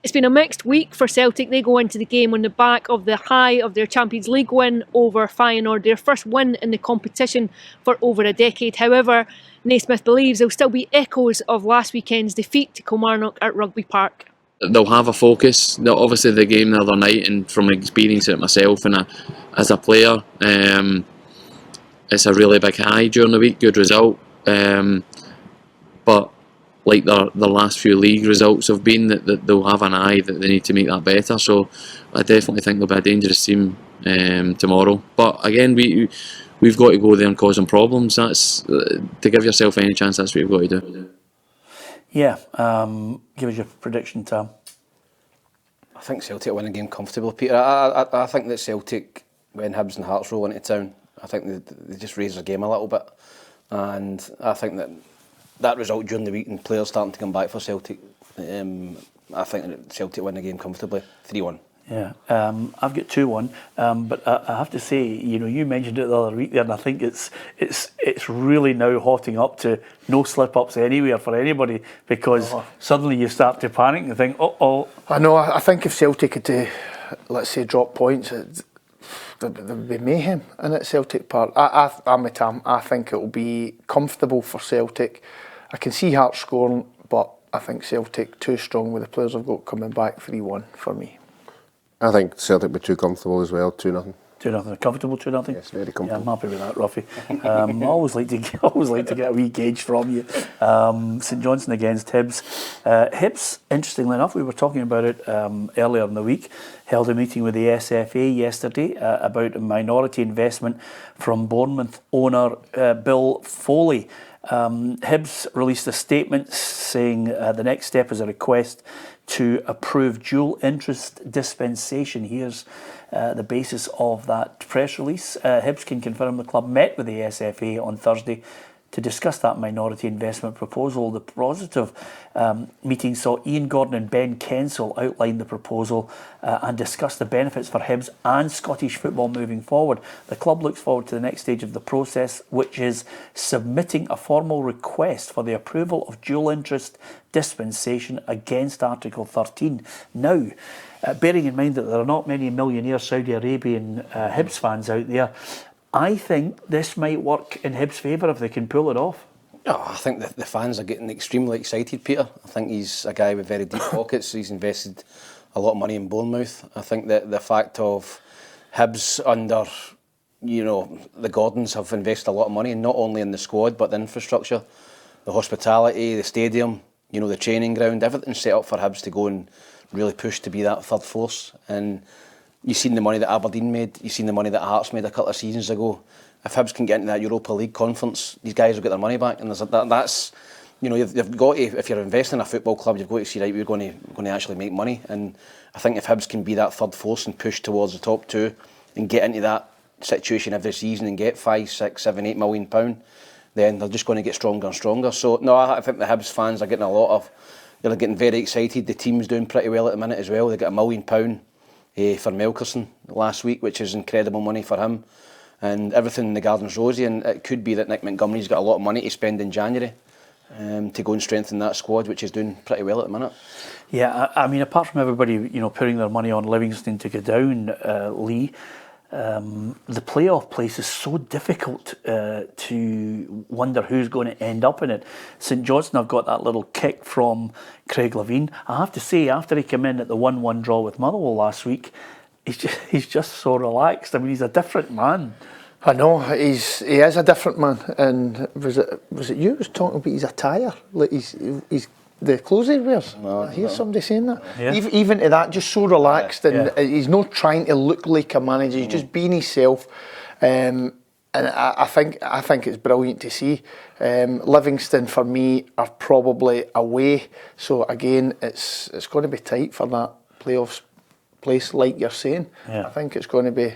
It's been a mixed week for Celtic. They go into the game on the back of the high of their Champions League win over Feyenoord, their first win in the competition for over a decade. However, Naismith believes there'll still be echoes of last weekend's defeat to Kilmarnock at Rugby Park. They'll have a focus. Obviously the game the other night, and from experiencing it myself and as a player, it's a really big high during the week, good result. But like their last few league results have been, that they'll have an eye that they need to make that better. So I definitely think they'll be a dangerous team tomorrow. But again, we've got to go there and cause them problems. That's to give yourself any chance. That's what you've got to do. Yeah, give us your prediction, Tam. I think Celtic win a game comfortably, Peter. I think that Celtic, when Hibs and Hearts roll into town, I think they just raise their game a little bit, and I think that result during the week and players starting to come back for Celtic, I think that Celtic win the game comfortably, 3-1. Yeah, I've got 2-1, but I have to say, you know, you mentioned it the other week there, and I think it's really now hotting up to no slip-ups anywhere for anybody, because suddenly you start to panic and think, I know. I think if Celtic had let's say, drop points, there would be mayhem in at Celtic Park. I'm with Tam. I think it will be comfortable for Celtic. I can see Hearts scoring, but I think Celtic too strong with the players I've got coming back. 3-1 for me. I think Celtic will be too comfortable as well, 2-0. 2-0, a comfortable 2-0. Yes, very Yeah, comfortable. I'm happy with that, Ruffy. I always like to get a wee gauge from you. St Johnstone against Hibs. Hibs, interestingly enough, we were talking about it earlier in the week. Held a meeting with the SFA yesterday about a minority investment from Bournemouth owner Bill Foley. Hibs released a statement saying the next step is a request to approve dual interest dispensation. Here's the basis of that press release. Hibs can confirm the club met with the SFA on Thursday to discuss that minority investment proposal. The positive meeting saw Ian Gordon and Ben Kensel outline the proposal and discuss the benefits for Hibs and Scottish football moving forward. The club looks forward to the next stage of the process, which is submitting a formal request for the approval of dual interest dispensation against Article 13. Now, bearing in mind that there are not many millionaire Saudi Arabian Hibs fans out there, I think this might work in Hibs' favour if they can pull it off. Oh, I think the fans are getting extremely excited, Peter. I think he's a guy with very deep pockets. He's invested a lot of money in Bournemouth. I think that the fact of Hibs under, the Gordons have invested a lot of money, not only in the squad, but the infrastructure, the hospitality, the stadium, the training ground, everything's set up for Hibs to go and really push to be that third force. And you've seen the money that Aberdeen made, you've seen the money that Hearts made a couple of seasons ago. If Hibs can get into that Europa League conference, these guys will get their money back. And that's, you've got to, if you're investing in a football club, you've got to see, right, we're going to actually make money. And I think if Hibs can be that third force and push towards the top two and get into that situation every season and get 5, 6, 7, 8 million pound, then they're just going to get stronger and stronger. So, no, I think the Hibs fans are getting they're getting very excited. The team's doing pretty well at the minute as well. They got £1 million for Melkerson last week, which is incredible money for him, and everything in the garden's rosy. And it could be that Nick Montgomery's got a lot of money to spend in January to go and strengthen that squad, which is doing pretty well at the minute. Yeah, I mean, apart from everybody putting their money on Livingston to go down, Lee, the playoff place is so difficult to wonder who's going to end up in it. St Johnstone have got that little kick from Craig Levein. I have to say, after he came in at the 1-1 draw with Motherwell last week, he's just so relaxed. I mean, he's a different man. I know, he is a different man. And was it you who was talking about his attire? Like he's the clothes he wears. No, I hear somebody saying that. Yeah. Even to that, just so relaxed, and he's not trying to look like a manager. He's just being himself, and I think it's brilliant to see. Livingston for me are probably away, so again it's going to be tight for that playoffs place, like you're saying. Yeah. I think it's going to be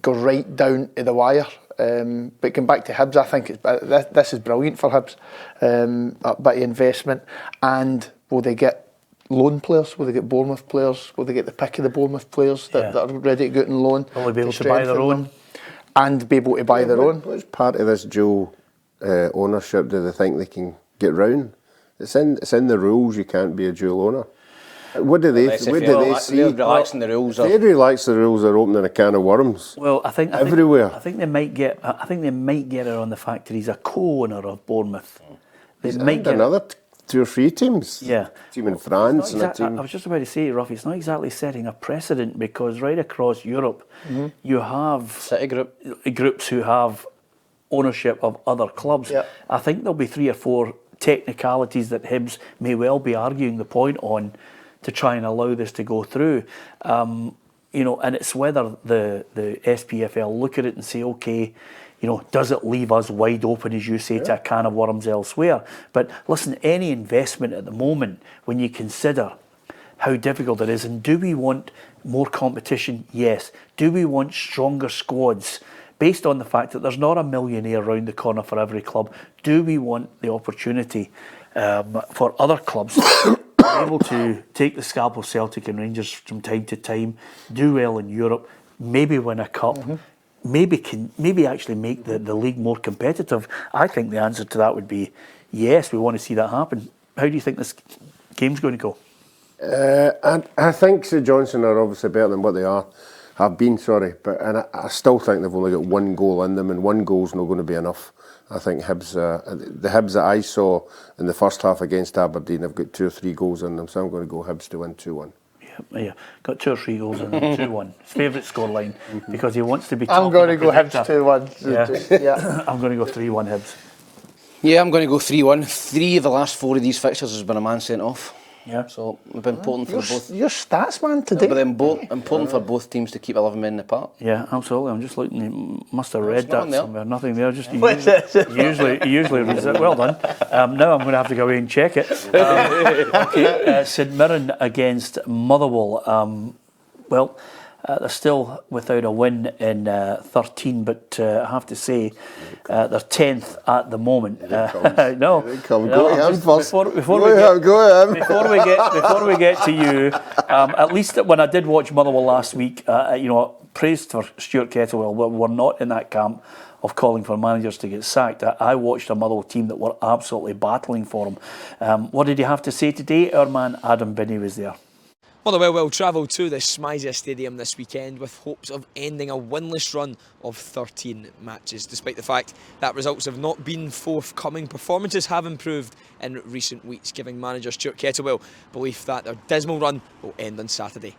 go right down to the wire. But going back to Hibs, I think this is brilliant for Hibs. A bit of investment, and will they get loan players? Will they get Bournemouth players? Will they get the pick of the Bournemouth players that are ready to go out on loan? Will they be able to buy their own? And be able to buy their own? What's part of this dual ownership do they think they can get round? It's in the rules, you can't be a dual owner. What do they see? They're relaxing the rules. They relax the rules, are opening a can of worms. Well, I think everywhere. I think they might get it on the fact that he's a co-owner of Bournemouth. He's another 2 or 3 teams. Yeah, team in France and a team. I was just about to say, Ruffy, it's not exactly setting a precedent, because right across Europe, you have City groups who have ownership of other clubs. Yeah. I think there'll be 3 or 4 technicalities that Hibs may well be arguing the point on to try and allow this to go through. And it's whether the SPFL look at it and say, okay, does it leave us wide open, as you say, to a can of worms elsewhere? But listen, any investment at the moment, when you consider how difficult it is, and do we want more competition? Yes. Do we want stronger squads? Based on the fact that there's not a millionaire around the corner for every club, do we want the opportunity for other clubs able to take the scalp of Celtic and Rangers from time to time, do well in Europe, maybe win a cup, maybe actually make the league more competitive? I think the answer to that would be yes, we want to see that happen. How do you think this game's going to go? I think St Johnstone are obviously better than what they have been, but I still think they've only got 1 goal in them, and 1 goal's not going to be enough. I think Hibs, the Hibs that I saw in the first half against Aberdeen have got 2 or 3 goals in them, so I'm going to go Hibs to win 2-1. Yeah, Yeah, got 2 or 3 goals and 2-1. His favourite scoreline because he wants to be. I'm going to go Hibs 2-1. Yeah. I'm going to go 3-1 Hibs. Yeah, I'm going to go 3-1. 3 of the last 4 of these fixtures has been a man sent off. Yeah. So it'll be important for both. Your stats man today. But important for both teams to keep 11 men in the park. Yeah, absolutely. I'm just looking. You must have read that somewhere. Nothing there. Just usually reads it. Well done. Now I'm going to have to go away and check it. St Mirren against Motherwell. They're still without a win in 13, but I have to say they're 10th at the moment. Before we get to you, at least when I did watch Motherwell last week, praise for Stuart Kettlewell. We're not in that camp of calling for managers to get sacked. I watched a Motherwell team that were absolutely battling for him. What did you have to say today? Our man Adam Binney was there. Motherwell will travel to the Smythia Stadium this weekend with hopes of ending a winless run of 13 matches. Despite the fact that results have not been forthcoming, performances have improved in recent weeks, giving manager Stuart Kettlewell belief that their dismal run will end on Saturday.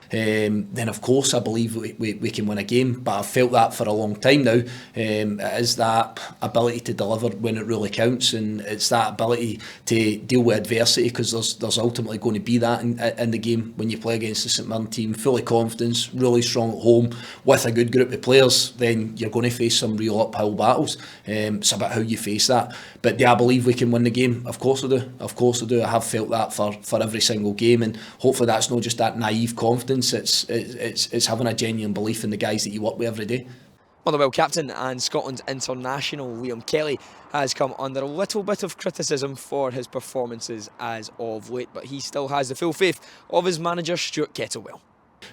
Then of course I believe we can win a game, but I've felt that for a long time now. It is that ability to deliver when it really counts, and it's that ability to deal with adversity, because there's ultimately going to be that in the game when you play against the St Mirren team. Fully confidence, really strong at home with a good group of players, then you're going to face some real uphill battles. It's about how you face that. But do I believe we can win the game? Of course I do. I have felt that for every single game, and hopefully that's not just that naive confidence. It's having a genuine belief in the guys that you work with every day. Motherwell captain and Scotland's international Liam Kelly has come under a little bit of criticism for his performances as of late, but he still has the full faith of his manager Stuart Kettlewell.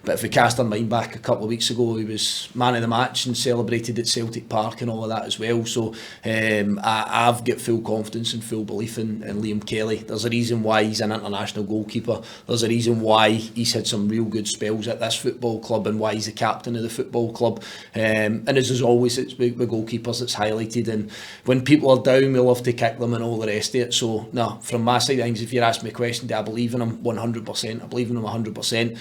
But if we cast our mind back a couple of weeks ago, he was man of the match and celebrated at Celtic Park and all of that as well. So I've got full confidence and full belief in Liam Kelly. There's a reason why he's an international goalkeeper. There's a reason why he's had some real good spells at this football club and why he's the captain of the football club. And as always, it's with goalkeepers that's highlighted. And when people are down, we love to kick them and all the rest of it. So no, from my side of things, if you ask me a question, do I believe in him? 100%. I believe in him 100%.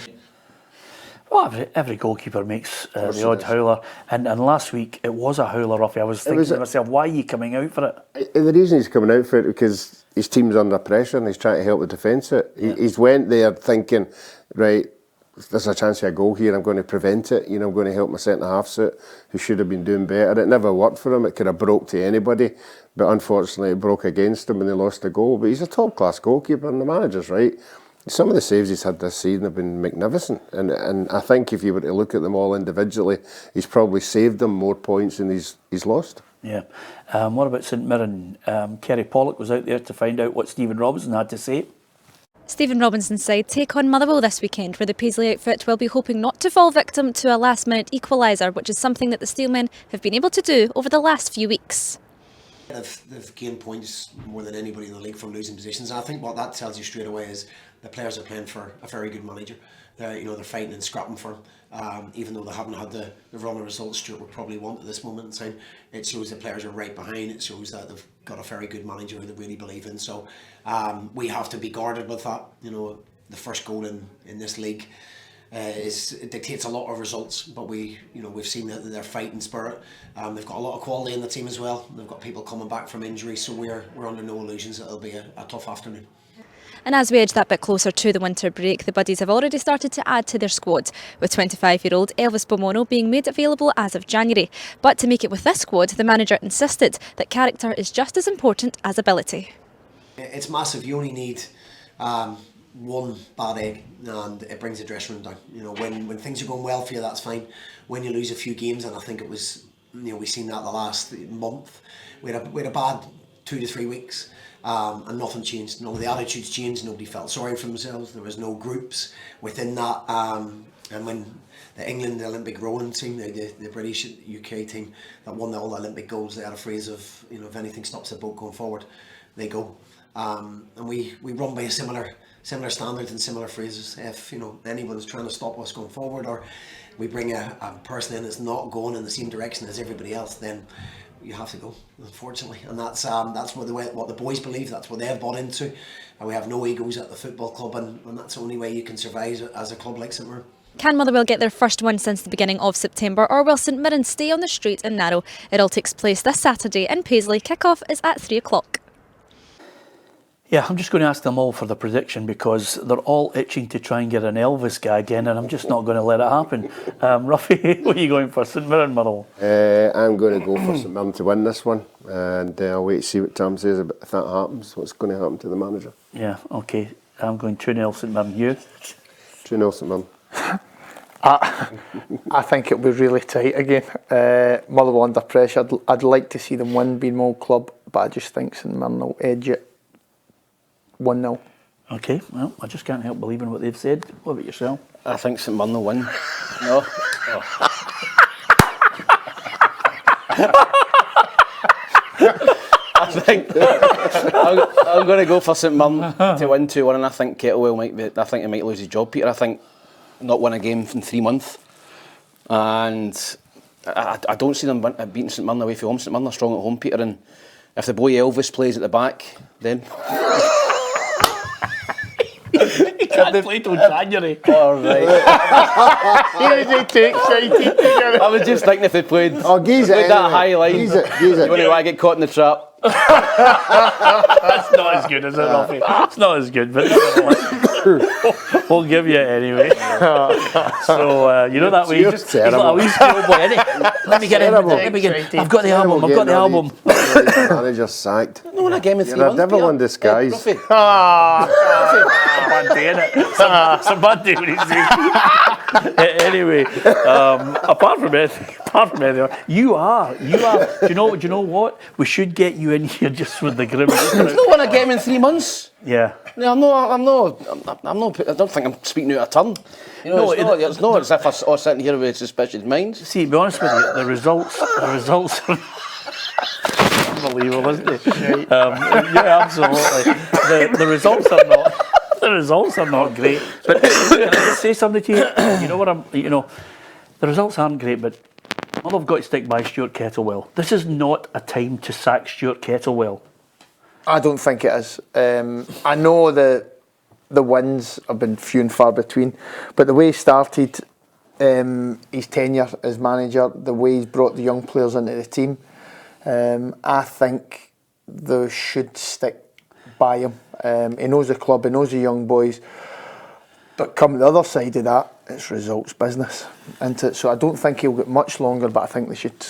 Well, every goalkeeper makes the odd howler, and last week it was a howler, Ruffy. I was thinking to myself, why are you coming out for it? The reason he's coming out for it because his team's under pressure and he's trying to help the defence it. He's went there thinking, right, there's a chance of a goal here, I'm going to prevent it, I'm going to help my centre-half suit, who should have been doing better. It never worked for him, it could have broke to anybody, but unfortunately it broke against him and they lost the goal. But he's a top-class goalkeeper and the manager's right. Some of the saves he's had this season have been magnificent, and I think if you were to look at them all individually, he's probably saved them more points than he's lost. Yeah. What about St Mirren? Kerry Pollock was out there to find out what Stephen Robinson had to say. Stephen Robinson's side take on Motherwell this weekend, where the Paisley outfit will be hoping not to fall victim to a last-minute equaliser, which is something that the Steelmen have been able to do over the last few weeks. They've gained points more than anybody in the league from losing positions. And I think what that tells you straight away is the players are playing for a very good manager. They're fighting and scrapping for him. Even though they haven't had the run of results Stuart would probably want at this moment in time, it shows the players are right behind. It shows that they've got a very good manager who they really believe in. So we have to be guarded with that. The first goal in this league it dictates a lot of results, but we've seen that their fighting spirit. They've got a lot of quality in the team as well. They've got people coming back from injury, so we're under no illusions that it'll be a tough afternoon. And as we edge that bit closer to the winter break, the Buddies have already started to add to their squad, with 25-year-old Elvis Bomono being made available as of January. But to make it with this squad, the manager insisted that character is just as important as ability. It's massive. You only need one bad egg and it brings the dressing room down. When things are going well for you, that's fine. When you lose a few games, and I think it was, we've seen that the last month, we had a bad 2 to 3 weeks. And nothing changed. None of the attitudes changed. Nobody felt sorry for themselves. There was no groups within that. And when the England Olympic rowing team, the British UK team that won all the Olympic golds, they had a phrase of, if anything stops the boat going forward, they go. And we run by a similar standard and similar phrases. If anyone's trying to stop us going forward, or we bring a person in that's not going in the same direction as everybody else, then you have to go, unfortunately, and that's what the boys believe. That's what they've bought into, and we have no egos at the football club, and that's the only way you can survive as a club like St Mirren. Can Motherwell get their first win since the beginning of September, or will St Mirren stay on the straight and narrow? It all takes place this Saturday in Paisley. Kick-off is at 3 o'clock. Yeah, I'm just going to ask them all for the prediction because they're all itching to try and get an Elvis gag in, and I'm just not going to let it happen. Ruffy, what are you going for, St Mirren, Motherwell? I'm going to go for St Mirren to win this one, and I'll wait to see what Tom says about if that happens, what's going to happen to the manager. Yeah, okay. I'm going 2-0 St Mirren. You? 2-0 St Mirren. I think it'll be really tight again. Motherwell under pressure. I'd like to see them win, being my old club, but I just think St Mirren will edge it 1-0. Okay, well, I just can't help believing what they've said. What about yourself? I think St Mirren will win. No. I think I'm going to go for St Mirren to win 2-1, and I think Kettlewell he might lose his job, Peter. I think not win a game in 3 months, and I don't see them beating St Mirren away from home. St Mirren are strong at home, Peter, and if the boy Elvis plays at the back, then he can't play till January. All right. I was just thinking if they played that high line, you wouldn't want to get caught in the trap. That's not as good, is it, Ruffy? It's not as good, but we'll give you it anyway. So you know that way. He's like a wee schoolboy, isn't he? Let me get in. Let me get in. I've got the album. I've got the album. Manager sacked. No one again with 3 You're a months. devil in disguise. It's a bad day, innit? It's a bad day when he's Anyway, apart from anything, you are. Do you know what? We should get you in here just with the grim. There's no one again in 3 months. Yeah. No, I'm not. I don't think I'm speaking out of turn. You know, it's not as if I'm sitting here with suspicious minds. See, to be honest with you, the results are unbelievable, isn't it? Yeah, absolutely. The results are not great. But can I just say something to you? You know what the results aren't great, but Motherwell have got to stick by Stuart Kettlewell. This is not a time to sack Stuart Kettlewell. I don't think it is. I know the wins have been few and far between, but the way he started his tenure as manager, the way he's brought the young players into the team, I think they should stick by him. He knows the club, he knows the young boys, but come the other side of that, it's results business, isn't it? So I don't think he'll get much longer, but I think they should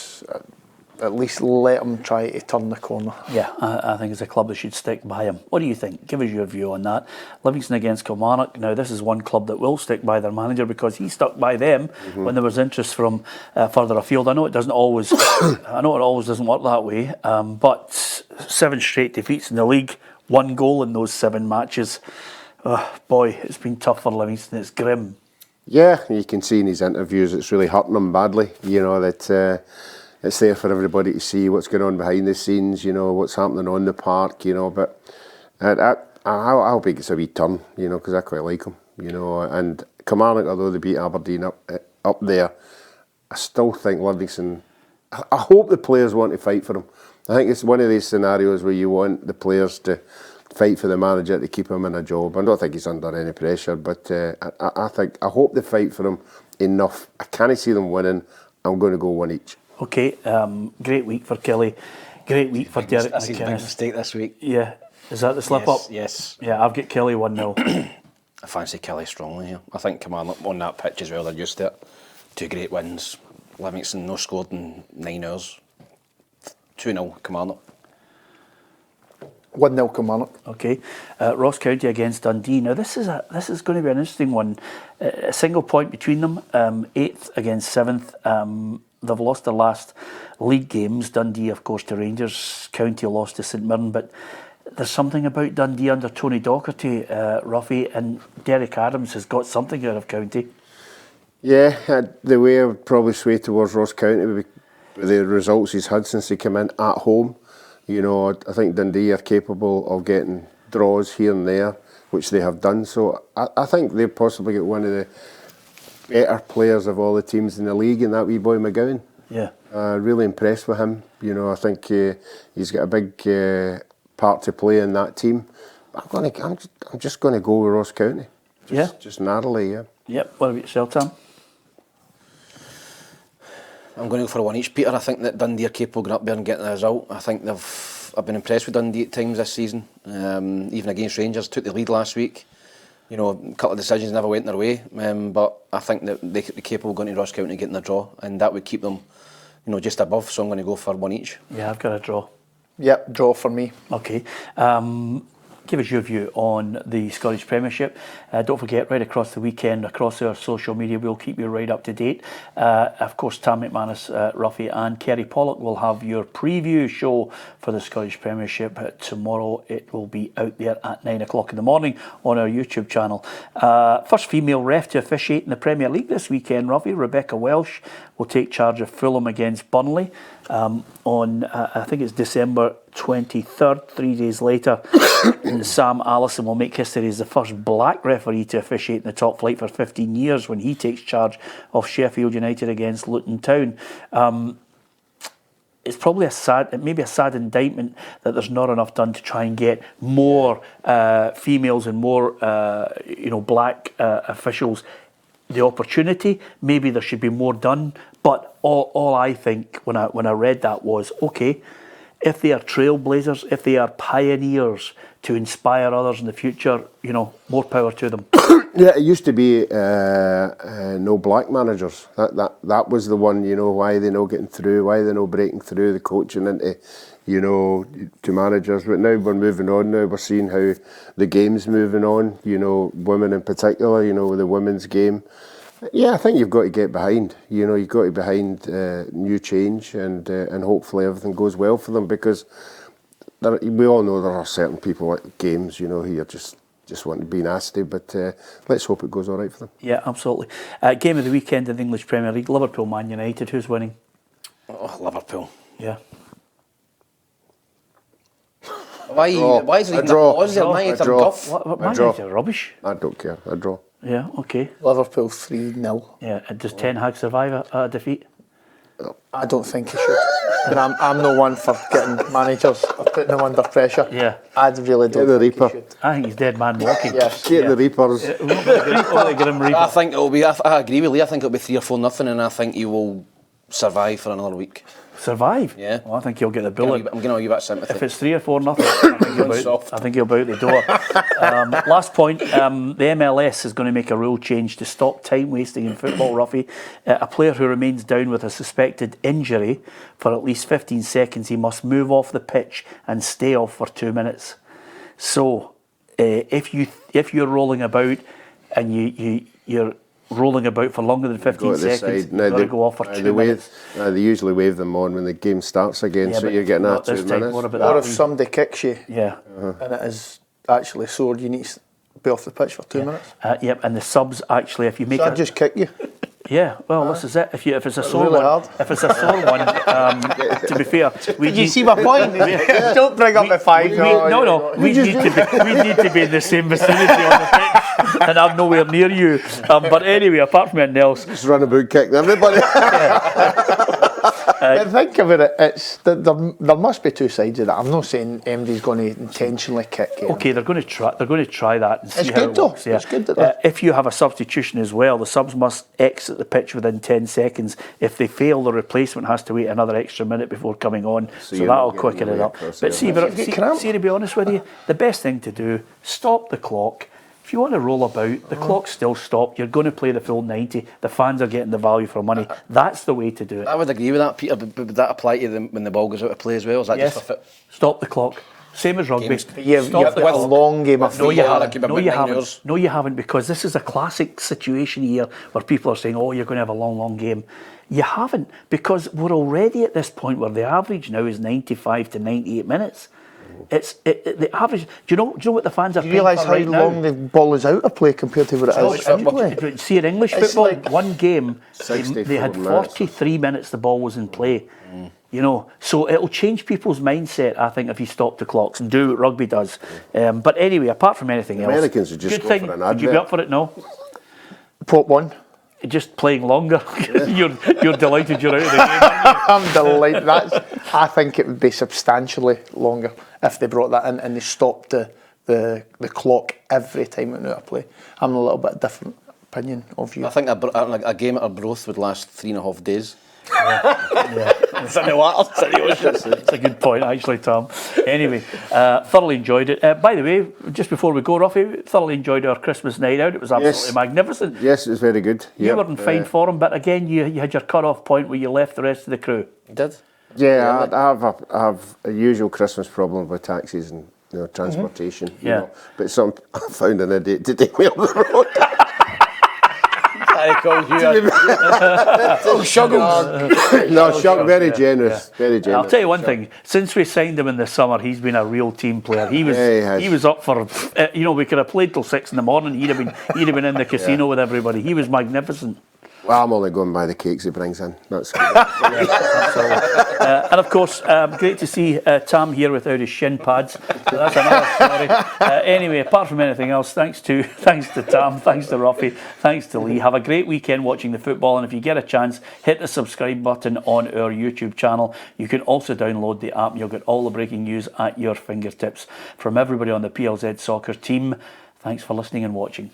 at least let him try to turn the corner. Yeah, I think as a club they should stick by him. What do you think? Give us your view on that. Livingston against Kilmarnock. Now this is one club that will stick by their manager because he stuck by them when there was interest from further afield. I know it doesn't always. I know it always doesn't work that way. But 7 straight defeats in the league, 1 goal in those 7 matches. Boy, it's been tough for Livingston. It's grim. Yeah, you can see in his interviews it's really hurting him badly. You know that. It's there for everybody to see what's going on behind the scenes, you know, what's happening on the park, you know, but I hope he gets a wee turn, you know, because I quite like him, you know, and Kilmarnock, although they beat Aberdeen up there, I still think Livingston, I hope the players want to fight for him. I think it's one of these scenarios where you want the players to fight for the manager to keep him in a job. I don't think he's under any pressure, but I hope they fight for him enough. I can't see them winning. I'm going to go 1 each. Okay, great week for Kelly. Great week for Derek That's his big McInnes. mistake this week. Yeah, is that the slip up? Yes. Yeah, I've got Kelly 1-0. I fancy Kelly strongly here. I think Kilmarnock on that pitch as well, they're used to it. 2 great wins. Livingston no scored in 9 hours. 2-0 Kilmarnock. 1-0 Kilmarnock. Okay, Ross County against Dundee. Now this is going to be an interesting one. A single point between them. 8th against 7th. They've lost their last league games. Dundee, of course, to Rangers. County lost to St Mirren. But there's something about Dundee under Tony Docherty, Ruffy, and Derek Adams has got something out of County. Yeah, the way I would probably sway towards Ross County would be the results he's had since he came in at home. You know, I think Dundee are capable of getting draws here and there, which they have done. So I think they've possibly got one of the better players of all the teams in the league, and that wee boy McGowan. Yeah. Really impressed with him. You know, I think he's got a big part to play in that team. I'm just going to go with Ross County. Just narrowly, yeah. Yep. What about yourself, Tom? I'm going to go for one each, Peter. I think that Dundee are capable of going up there and getting the result. I think I've been impressed with Dundee at times this season. Even against Rangers, took the lead last week. You know, a couple of decisions never went their way, but I think that they're capable of going to Ross County and getting a draw, and that would keep them, you know, just above. So I'm going to go for one each. Yeah, I've got a draw. Yep, draw for me. Okay. Give us your view on the Scottish Premiership. Don't forget, right across the weekend, across our social media, we'll keep you right up to date. Of course, Tam McManus, Ruffy and Kerry Pollock will have your preview show for the Scottish Premiership tomorrow. It will be out there at 9 o'clock in the morning on our YouTube channel. First female ref to officiate in the Premier League this weekend, Ruffy. Rebecca Welsh will take charge of Fulham against Burnley on, I think it's December 23rd, 3 days later. Sam Allison will make history as the first black referee to officiate in the top flight for 15 years when he takes charge of Sheffield United against Luton Town. It's probably maybe a sad indictment that there's not enough done to try and get more females and more black officials the opportunity. Maybe there should be more done, but all I think when I read that was, okay, if they are trailblazers, if they are pioneers to inspire others in the future, you know, more power to them. Yeah, it used to be no black managers. That was the one, you know, why they not getting through, why they not breaking through, the coaching into, you know, to managers. But now we're moving on now, we're seeing how the game's moving on, you know, women in particular, you know, with the women's game. Yeah, I think you've got to get behind, you know, you've got to behind new change and hopefully everything goes well for them, because we all know there are certain people at games, you know, who are just want to be nasty, but let's hope it goes all right for them. Yeah, absolutely. Game of the weekend in the English Premier League, Liverpool Man United. Who's winning? Oh, Liverpool. Yeah. Why is it draw? Man United guff? Man United are rubbish. I don't care. I draw. Yeah, okay. Liverpool 3-0. Yeah, and does Ten Hag survive a defeat? I don't think he should. And I'm no one for getting managers or putting them under pressure. Yeah. I really don't think he should. I think he's dead man walking. Yes. Get the Reapers. I think it'll be. I agree with Lee. I think it'll be 3-4-0, and I think he will survive for another week. Survive? Yeah. Well, I think he'll get the bullet. I'm going to give that sympathy. If it's 3-4-0, I think he'll be out the door. Last point, the MLS is going to make a rule change to stop time wasting in football, Ruffy. A player who remains down with a suspected injury for at least 15 seconds, he must move off the pitch and stay off for 2 minutes. So, if you're rolling about and you're rolling about for longer than 15 seconds, you've got to go off for 2 minutes. They usually wave them on when the game starts again, so you're getting that 2 minutes. Or if somebody kicks you and it is actually sore, you need to be off the pitch for 2 minutes. Yep, and the subs actually, if you make I'd just kick you. Yeah, well, this is it. If it's a sore really one, hard. if it's a sore one, to be fair, Did you see my point? Don't bring up the fight. We need to be in the same vicinity on the pitch, and I'm nowhere near you. But anyway, apart from anything else, just run about kicking everybody. But think about it. There must be two sides of that. I'm not saying MD's going to intentionally kick you. Okay, they're going to try that and see It's how good it though. works. Yeah. It's good that If you have a substitution as well, the subs must exit the pitch within 10 seconds. If they fail, the replacement has to wait another extra minute before coming on. So that'll quicken it up. But see, to be honest with you, the best thing to do, stop the clock. If you want to roll about, the clock's still stopped. You're going to play the full 90. The fans are getting the value for money. That's the way to do it. I would agree with that, Peter. But would that apply to them when the ball goes out of play as well? Is that yes. just for Stop the clock. Same as rugby. You've got a long game of No, you haven't. No, you haven't, because this is a classic situation here where people are saying, oh, you're going to have a long game. You haven't, because we're already at this point where the average now is 95 to 98 minutes. It's the average. Do you know what the fans are? Do you realise how long the ball is out of play compared to what it is in play? See, in English football, one game they had 43 minutes. The ball was in play. You know, so it'll change people's mindset, I think, if you stop the clocks and do what rugby does. But anyway, apart from anything else, Americans would just good go thing. for an Would you be advert. up for it? No. Pop one. just playing longer. you're delighted you're out of the game, aren't you? I'm delighted. I think it would be substantially longer if they brought that in and they stopped the clock every time it went out of play. I'm a little bit different opinion of you. I think a game at Arbroath would last 3.5 days. It's a good point, actually, Tom. Anyway, thoroughly enjoyed it. By the way, just before we go, Ruffy, thoroughly enjoyed our Christmas night out. It was absolutely magnificent. Yes, it was very good. You were in fine form, but again, you had your cut-off point where you left the rest of the crew. You did? Yeah, I have a usual Christmas problem with taxis and transportation. You know, but I found an idiot to take me up the road. Very generous. I'll tell you one thing. Since we signed him in the summer, he's been a real team player. He was up for. We could have played till 6 a.m. He'd have been in the casino with everybody. He was magnificent. Well, I'm only going by the cakes he brings in. That's good. And of course, great to see Tam here without his shin pads. So that's another story. Anyway, apart from anything else, thanks to Tam, thanks to Ruffy, thanks to Lee. Have a great weekend watching the football, and if you get a chance, hit the subscribe button on our YouTube channel. You can also download the app. You'll get all the breaking news at your fingertips. From everybody on the PLZ soccer team, thanks for listening and watching.